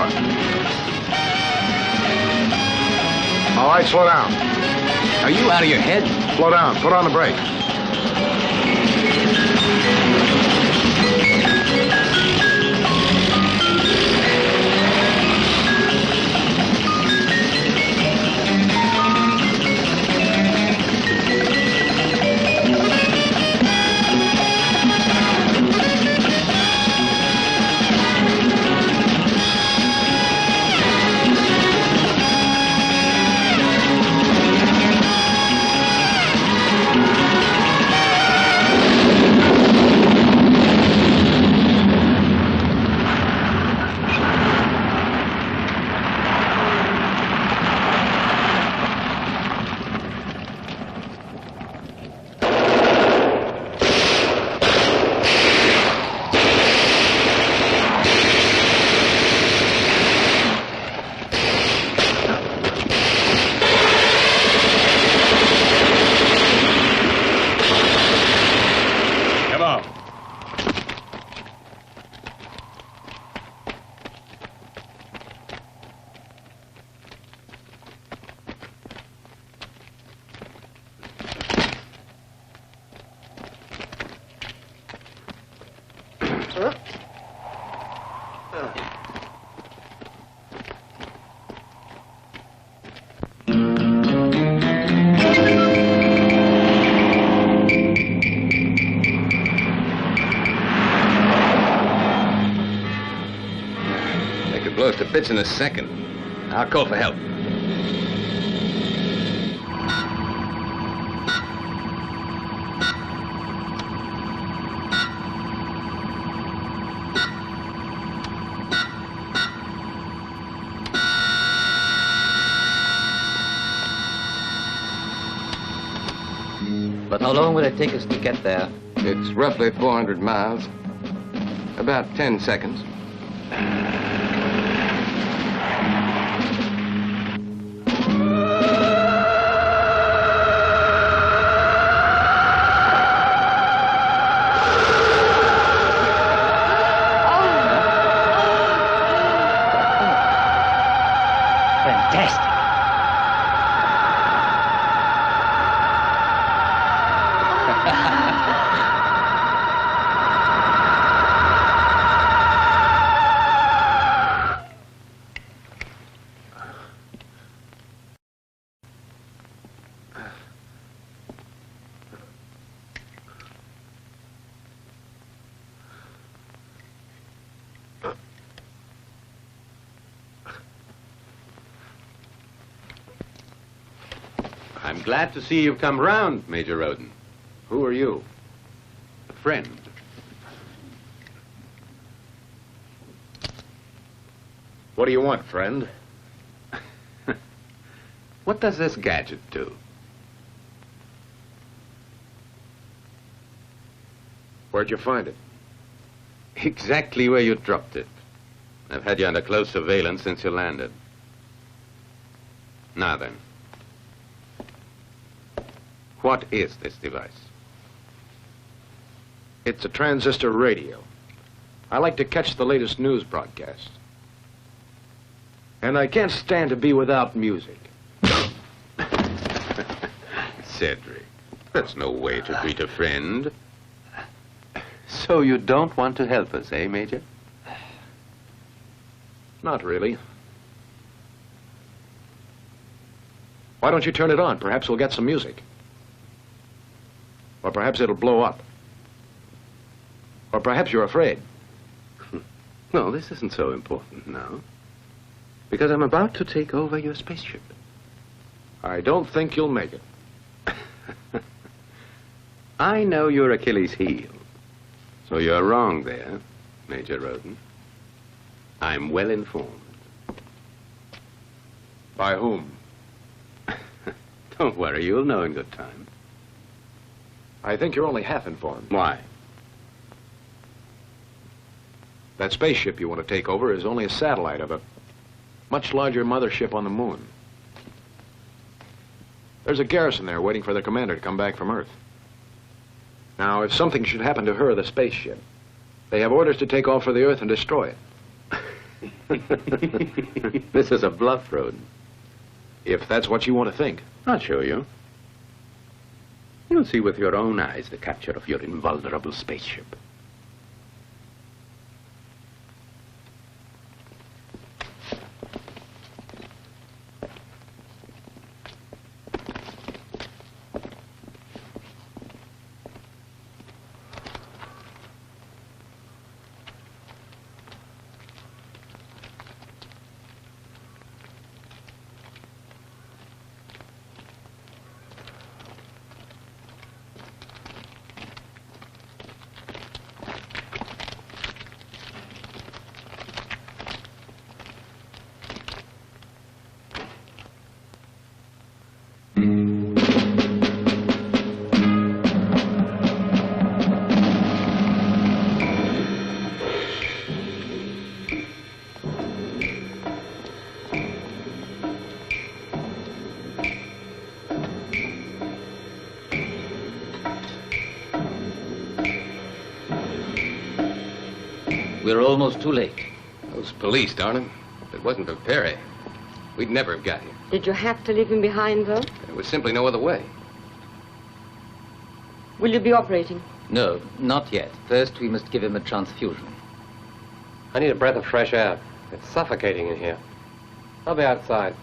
Speaker 9: All right, slow down.
Speaker 21: Are you out of your head?
Speaker 9: Slow down. Put on the brakes.
Speaker 3: Blows to bits in a second. I'll call for help.
Speaker 21: But how long will it take us to get there?
Speaker 3: It's roughly 400 miles. About 10 seconds.
Speaker 8: I'm glad to see you've come round, Major Rhodan.
Speaker 9: Who are you?
Speaker 8: A friend.
Speaker 9: What do you want, friend?
Speaker 8: What does this gadget do?
Speaker 9: Where'd you find it?
Speaker 8: Exactly where you dropped it. I've had you under close surveillance since you landed. Now then. What is this device?
Speaker 9: It's a transistor radio. I like to catch the latest news broadcast. And I can't stand to be without music.
Speaker 8: Cedric, that's no way to greet a friend. So you don't want to help us, eh, Major?
Speaker 9: Not really. Why don't you turn it on? Perhaps we'll get some music. Or perhaps it'll blow up. Or perhaps you're afraid.
Speaker 8: No, this isn't so important now. Because I'm about to take over your spaceship.
Speaker 9: I don't think you'll make it.
Speaker 8: I know your Achilles' heel. So you're wrong there, Major Rhodan. I'm well informed.
Speaker 9: By whom?
Speaker 8: Don't worry, you'll know in good time.
Speaker 9: I think you're only half informed.
Speaker 8: Why?
Speaker 9: That spaceship you want to take over is only a satellite of a much larger mothership on the moon. There's a garrison there waiting for their commander to come back from Earth. Now, if something should happen to her, the spaceship, they have orders to take off for the Earth and destroy it.
Speaker 8: This is a bluff, Rhodan.
Speaker 9: If that's what you want to think.
Speaker 8: I'll show you. You'll see with your own eyes the capture of your invulnerable spaceship.
Speaker 21: We're almost too late.
Speaker 3: Those police, darn 'em. If it wasn't for Perry, we'd never have got here.
Speaker 15: Did you have to leave him behind, though?
Speaker 3: There was simply no other way.
Speaker 15: Will you be operating?
Speaker 21: No, not yet. First, we must give him a transfusion.
Speaker 11: I need a breath of fresh air. It's suffocating in here. I'll be outside.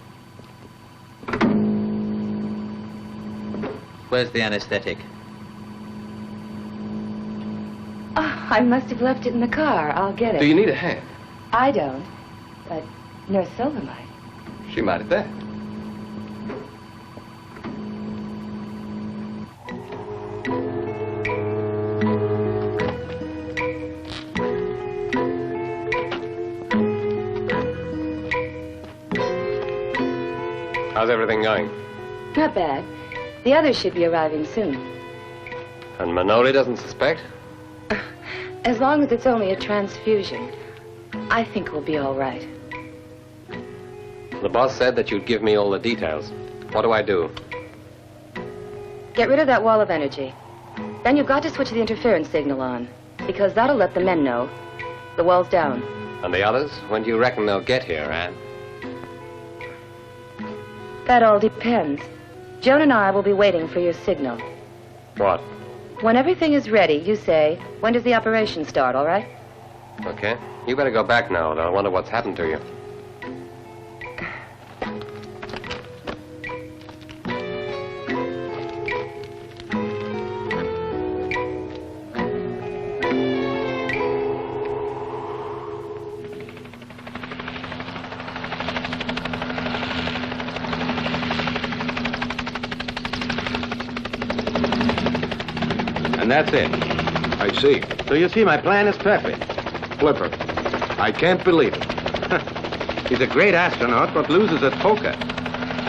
Speaker 21: Where's the anesthetic?
Speaker 7: Oh, I must have left it in the car. I'll get it.
Speaker 3: Do you need a hand?
Speaker 7: I don't, but Nurse Silver might.
Speaker 3: She might at that.
Speaker 11: How's everything going?
Speaker 7: Not bad. The others should be arriving soon.
Speaker 11: And Manoli doesn't suspect?
Speaker 7: As long as it's only a transfusion, I think we'll be all right.
Speaker 11: The boss said that you'd give me all the details. What do I do?
Speaker 7: Get rid of that wall of energy. Then you've got to switch the interference signal on, because that'll let the men know the wall's down.
Speaker 11: And the others? When do you reckon they'll get here, Anne?
Speaker 7: That all depends. Joan and I will be waiting for your signal.
Speaker 11: What?
Speaker 7: When everything is ready, you say, when does the operation start, all right?
Speaker 11: Okay. You better go back now, or I wonder what's happened to you.
Speaker 8: And that's it.
Speaker 9: I see.
Speaker 8: So you see, my plan is perfect.
Speaker 9: Flipper, I can't believe it.
Speaker 8: He's a great astronaut, but loses at poker.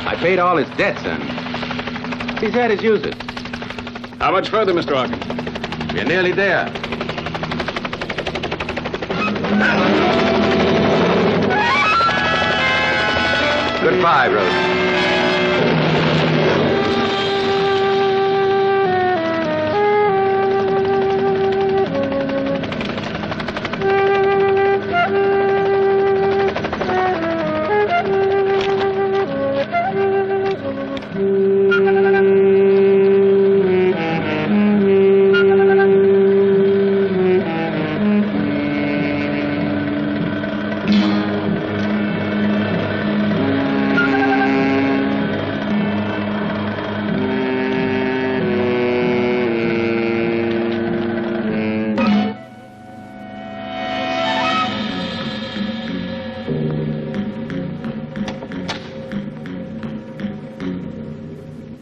Speaker 8: I paid all his debts, and he's had his uses.
Speaker 9: How much further, Mr. Hawkins?
Speaker 8: We're nearly there. Goodbye, Rhodan.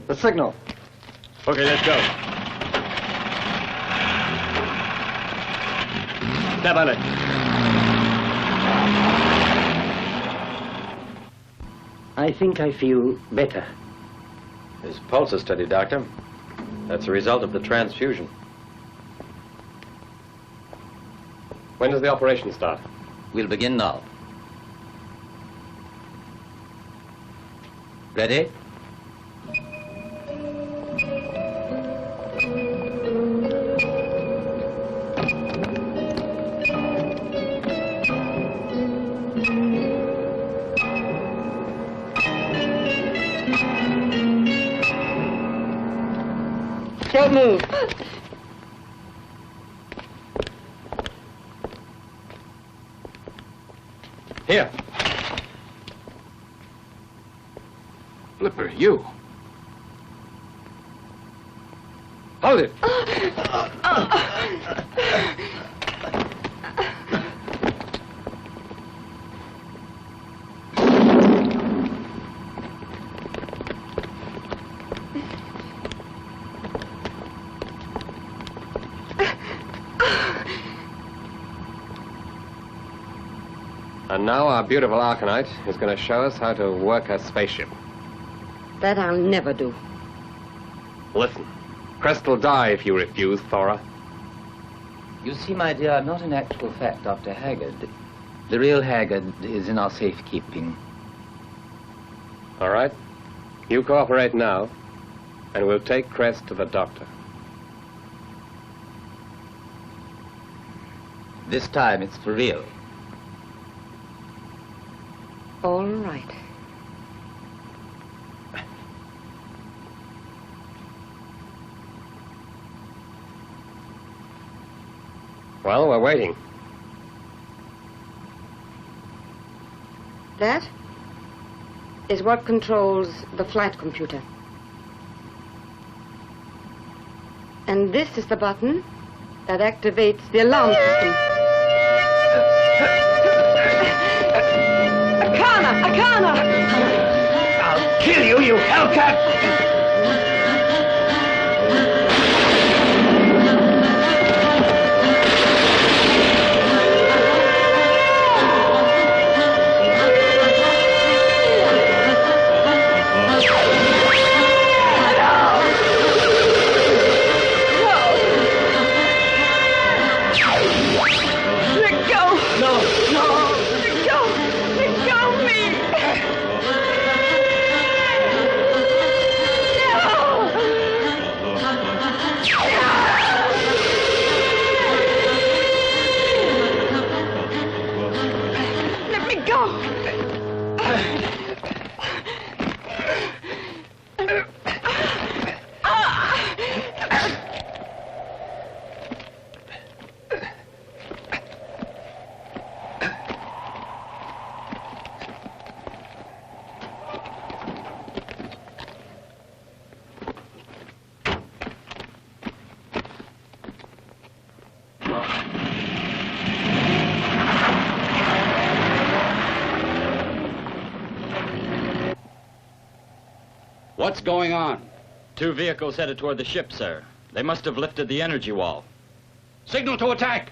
Speaker 23: The signal.
Speaker 1: Okay, let's go.
Speaker 2: Step on it.
Speaker 14: I think I feel better.
Speaker 22: His pulse is steady, Doctor. That's a result of the transfusion. When does the operation start?
Speaker 21: We'll begin now. Ready?
Speaker 15: Don't move.
Speaker 9: Here. Flipper, you. Hold it.
Speaker 11: And now our beautiful Arcanite is going to show us how to work a spaceship.
Speaker 15: That I'll never do.
Speaker 11: Listen, Crest will die if you refuse, Thora.
Speaker 21: You see, my dear, I'm not in actual fact Dr. Haggard. The real Haggard is in our safekeeping.
Speaker 11: All right. You cooperate now, and we'll take Crest to the doctor.
Speaker 21: This time it's for real.
Speaker 15: All right.
Speaker 11: Well, we're waiting.
Speaker 15: That is what controls the flight computer. And this is the button that activates the alarm system. Akana!
Speaker 20: I'll kill you, you hellcat!
Speaker 1: What's going on?
Speaker 2: 2 vehicles headed toward the ship, sir. They must have lifted the energy wall.
Speaker 1: Signal to attack!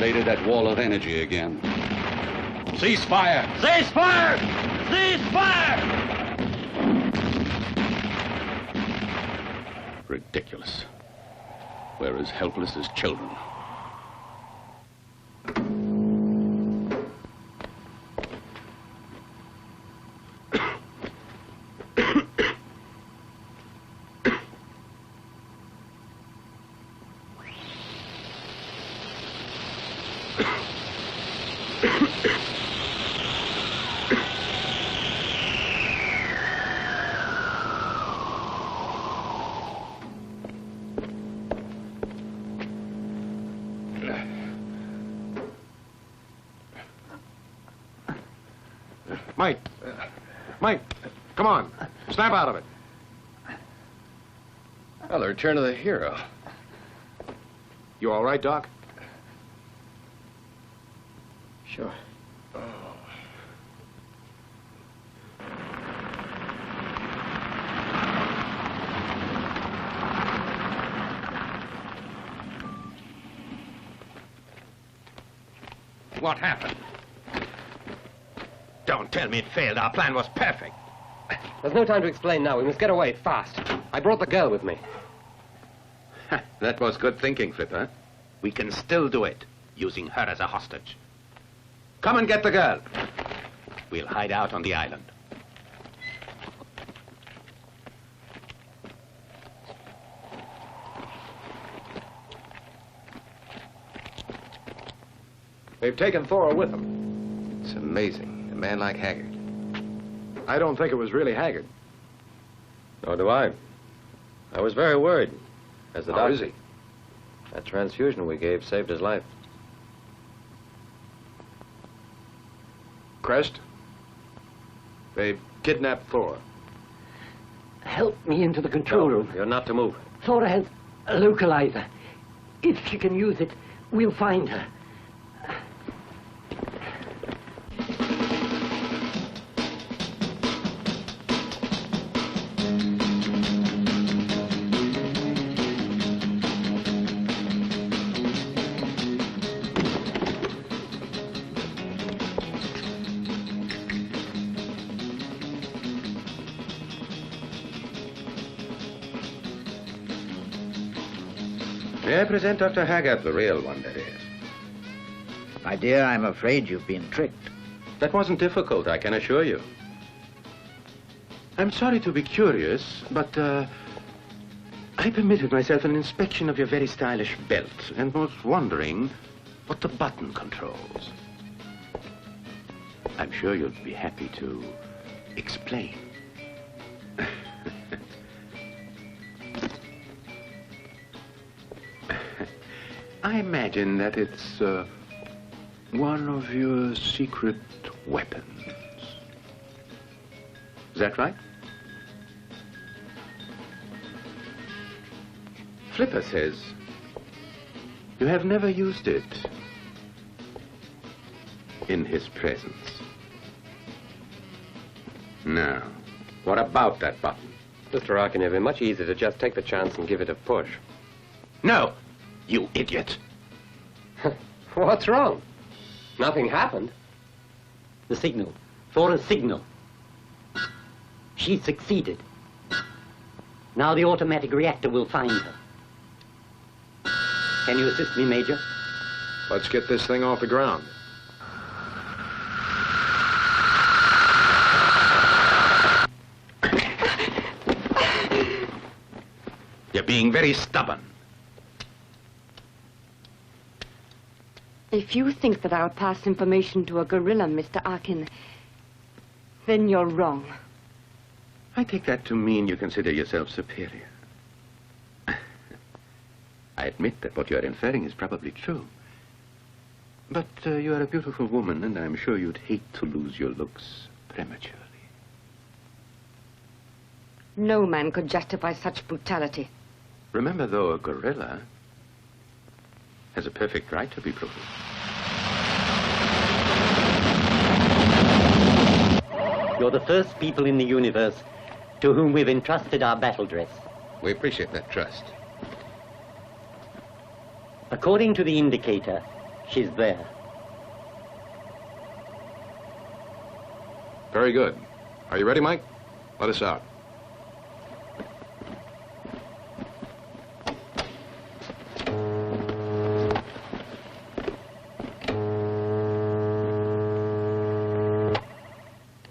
Speaker 1: activated that wall of energy again. Cease fire!
Speaker 2: Cease fire! Cease fire!
Speaker 1: Ridiculous. We're as helpless as children.
Speaker 9: Mike, come on. Snap out of it.
Speaker 3: Well, the return of the hero.
Speaker 9: You all right, Doc?
Speaker 18: Sure.
Speaker 8: What happened? Don't tell me it failed. Our plan was perfect.
Speaker 11: There's no time to explain now. We must get away fast. I brought the girl with me.
Speaker 3: That was good thinking, Flipper. We can still do it, using her as a hostage. Come and get the girl. We'll hide out on the island.
Speaker 9: They've taken Thor with them.
Speaker 3: It's amazing. A man like Haggard.
Speaker 9: I don't think it was really Haggard.
Speaker 22: Nor do I. I was very worried. As the
Speaker 9: How
Speaker 22: doctor.
Speaker 9: is he?
Speaker 22: That transfusion we gave saved his life.
Speaker 9: Crest? They've kidnapped Thor.
Speaker 14: Help me into the control room.
Speaker 22: You're not to move.
Speaker 14: Thora has a localizer. If she can use it, we'll find her.
Speaker 8: May I present Dr. Haggard, the real one, that is?
Speaker 19: My dear, I'm afraid you've been tricked.
Speaker 8: That wasn't difficult, I can assure you. I'm sorry to be curious, but I permitted myself an inspection of your very stylish belt and was wondering what the button controls. I'm sure you'll be happy to explain. I imagine that it's one of your secret weapons. Is that right? Flipper says you have never used it in his presence. Now, what about that button?
Speaker 11: Mr. Arkin, it'd be much easier to just take the chance and give it a push.
Speaker 8: No, you idiot.
Speaker 11: What's wrong? Nothing happened.
Speaker 14: The signal. Thora's signal. She succeeded. Now the automatic reactor will find her. Can you assist me, Major?
Speaker 9: Let's get this thing off the ground.
Speaker 8: You're being very stubborn.
Speaker 15: If you think that I'll pass information to a gorilla, Mr. Arkin, then you're wrong.
Speaker 8: I take that to mean you consider yourself superior. I admit that what you're inferring is probably true. But you are a beautiful woman, and I'm sure you'd hate to lose your looks prematurely.
Speaker 15: No man could justify such brutality.
Speaker 8: Remember, though, a gorilla has a perfect right to be brutal.
Speaker 14: You're the first people in the universe to whom we've entrusted our battle dress.
Speaker 3: We appreciate that trust.
Speaker 14: According to the indicator, She's there.
Speaker 9: Very good. Are you ready, Mike? Let us out.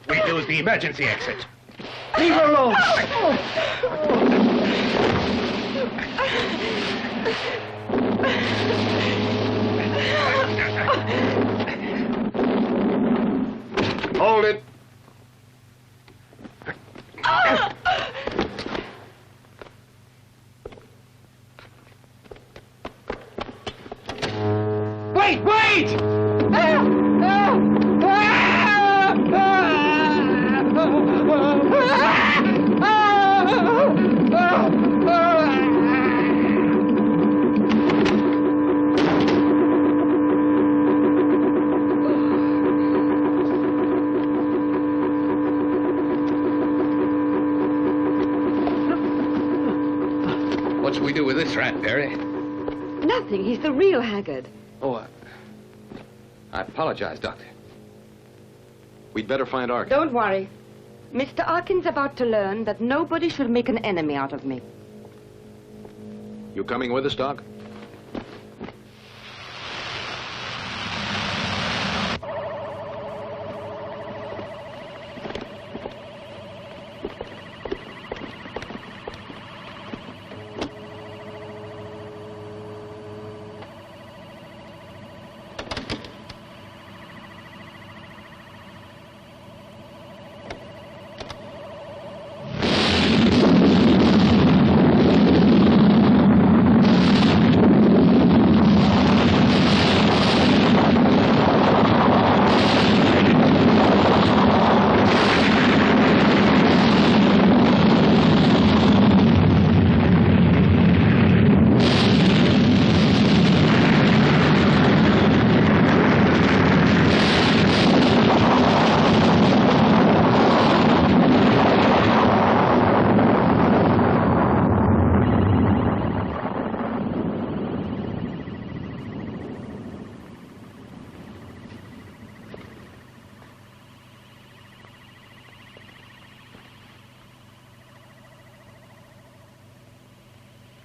Speaker 3: We use the emergency exit.
Speaker 15: Leave her alone.
Speaker 9: Hold it.
Speaker 3: Wait, wait!
Speaker 16: What should we do with this rat, Perry?
Speaker 15: Nothing. He's the real Haggard.
Speaker 9: Oh, I apologize, Doctor. We'd better find Arkin.
Speaker 15: Don't worry. Mr. Arkin's about to learn that nobody should make an enemy out of me.
Speaker 9: You coming with us, Doc?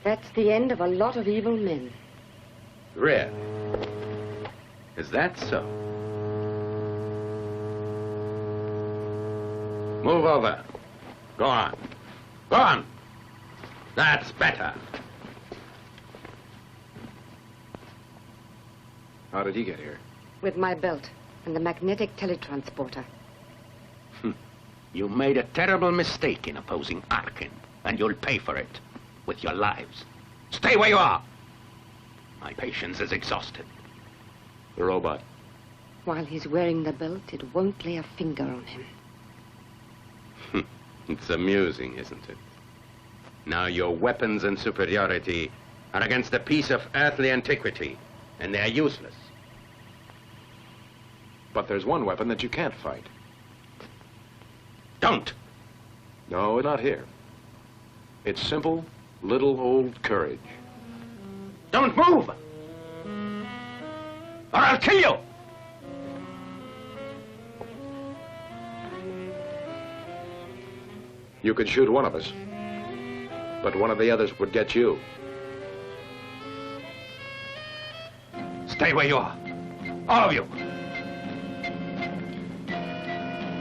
Speaker 15: That's the end of a lot of evil men.
Speaker 3: Really? Is that so? Move over. Go on. Go on. That's better.
Speaker 9: How did he get here?
Speaker 15: With my belt and the magnetic teletransporter.
Speaker 3: You made a terrible mistake in opposing Arkin, and you'll pay for it with your lives. Stay where you are. My patience is exhausted.
Speaker 9: The robot.
Speaker 15: While he's wearing the belt, it won't lay a finger on him.
Speaker 3: It's amusing, isn't it? Now your weapons and superiority are against a piece of earthly antiquity, and they're useless.
Speaker 9: But there's one weapon that you can't fight.
Speaker 3: Don't!
Speaker 9: No, not here. It's simple, little old courage.
Speaker 3: Don't move! Or I'll kill you!
Speaker 9: You could shoot one of us, but one of the others would get you.
Speaker 3: Stay where you are. All of you.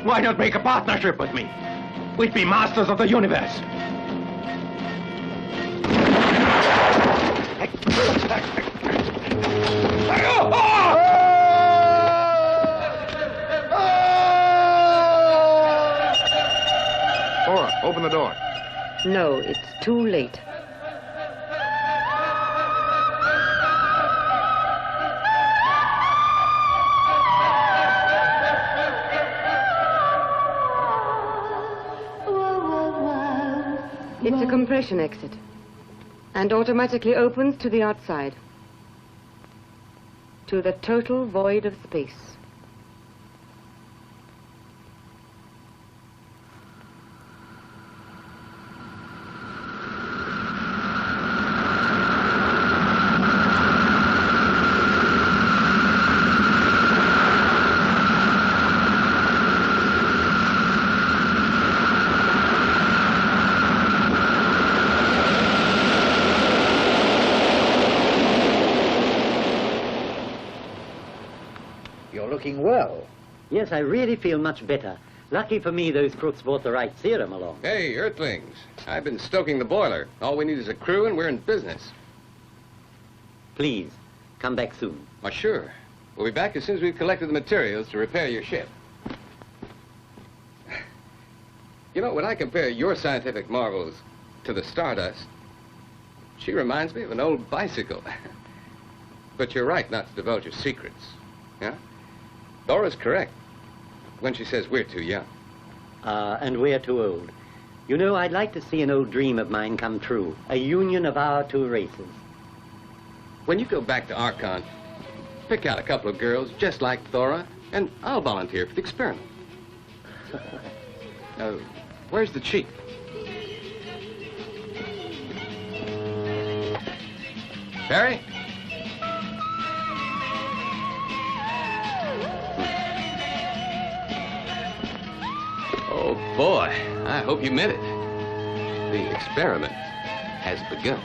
Speaker 3: Why not make a partnership with me? We'd be masters of the universe.
Speaker 9: Laura, open the door.
Speaker 15: No, it's too late. It's a compression exit, and automatically opens to the outside, to the total void of space.
Speaker 19: you're looking well.
Speaker 14: Yes, I really feel much better. Lucky for me, those crooks brought the right serum along.
Speaker 8: Hey, Earthlings. I've been stoking the boiler. All we need is a crew, and we're in business.
Speaker 14: Please, come back soon.
Speaker 8: Why, sure. We'll be back as soon as we've collected the materials to repair your ship. You know, when I compare your scientific marvels to the Stardust, she reminds me of an old bicycle. But you're right not to divulge your secrets. Yeah? Dora's correct when she says we're too young.
Speaker 14: And we're too old. You know, I'd like to see an old dream of mine come true. A union of our two races.
Speaker 8: When you go back to Archon, pick out a couple of girls just like Thora, and I'll volunteer for the experiment. Where's the chief? Barry? Oh, boy. I hope you meant it. The experiment has begun.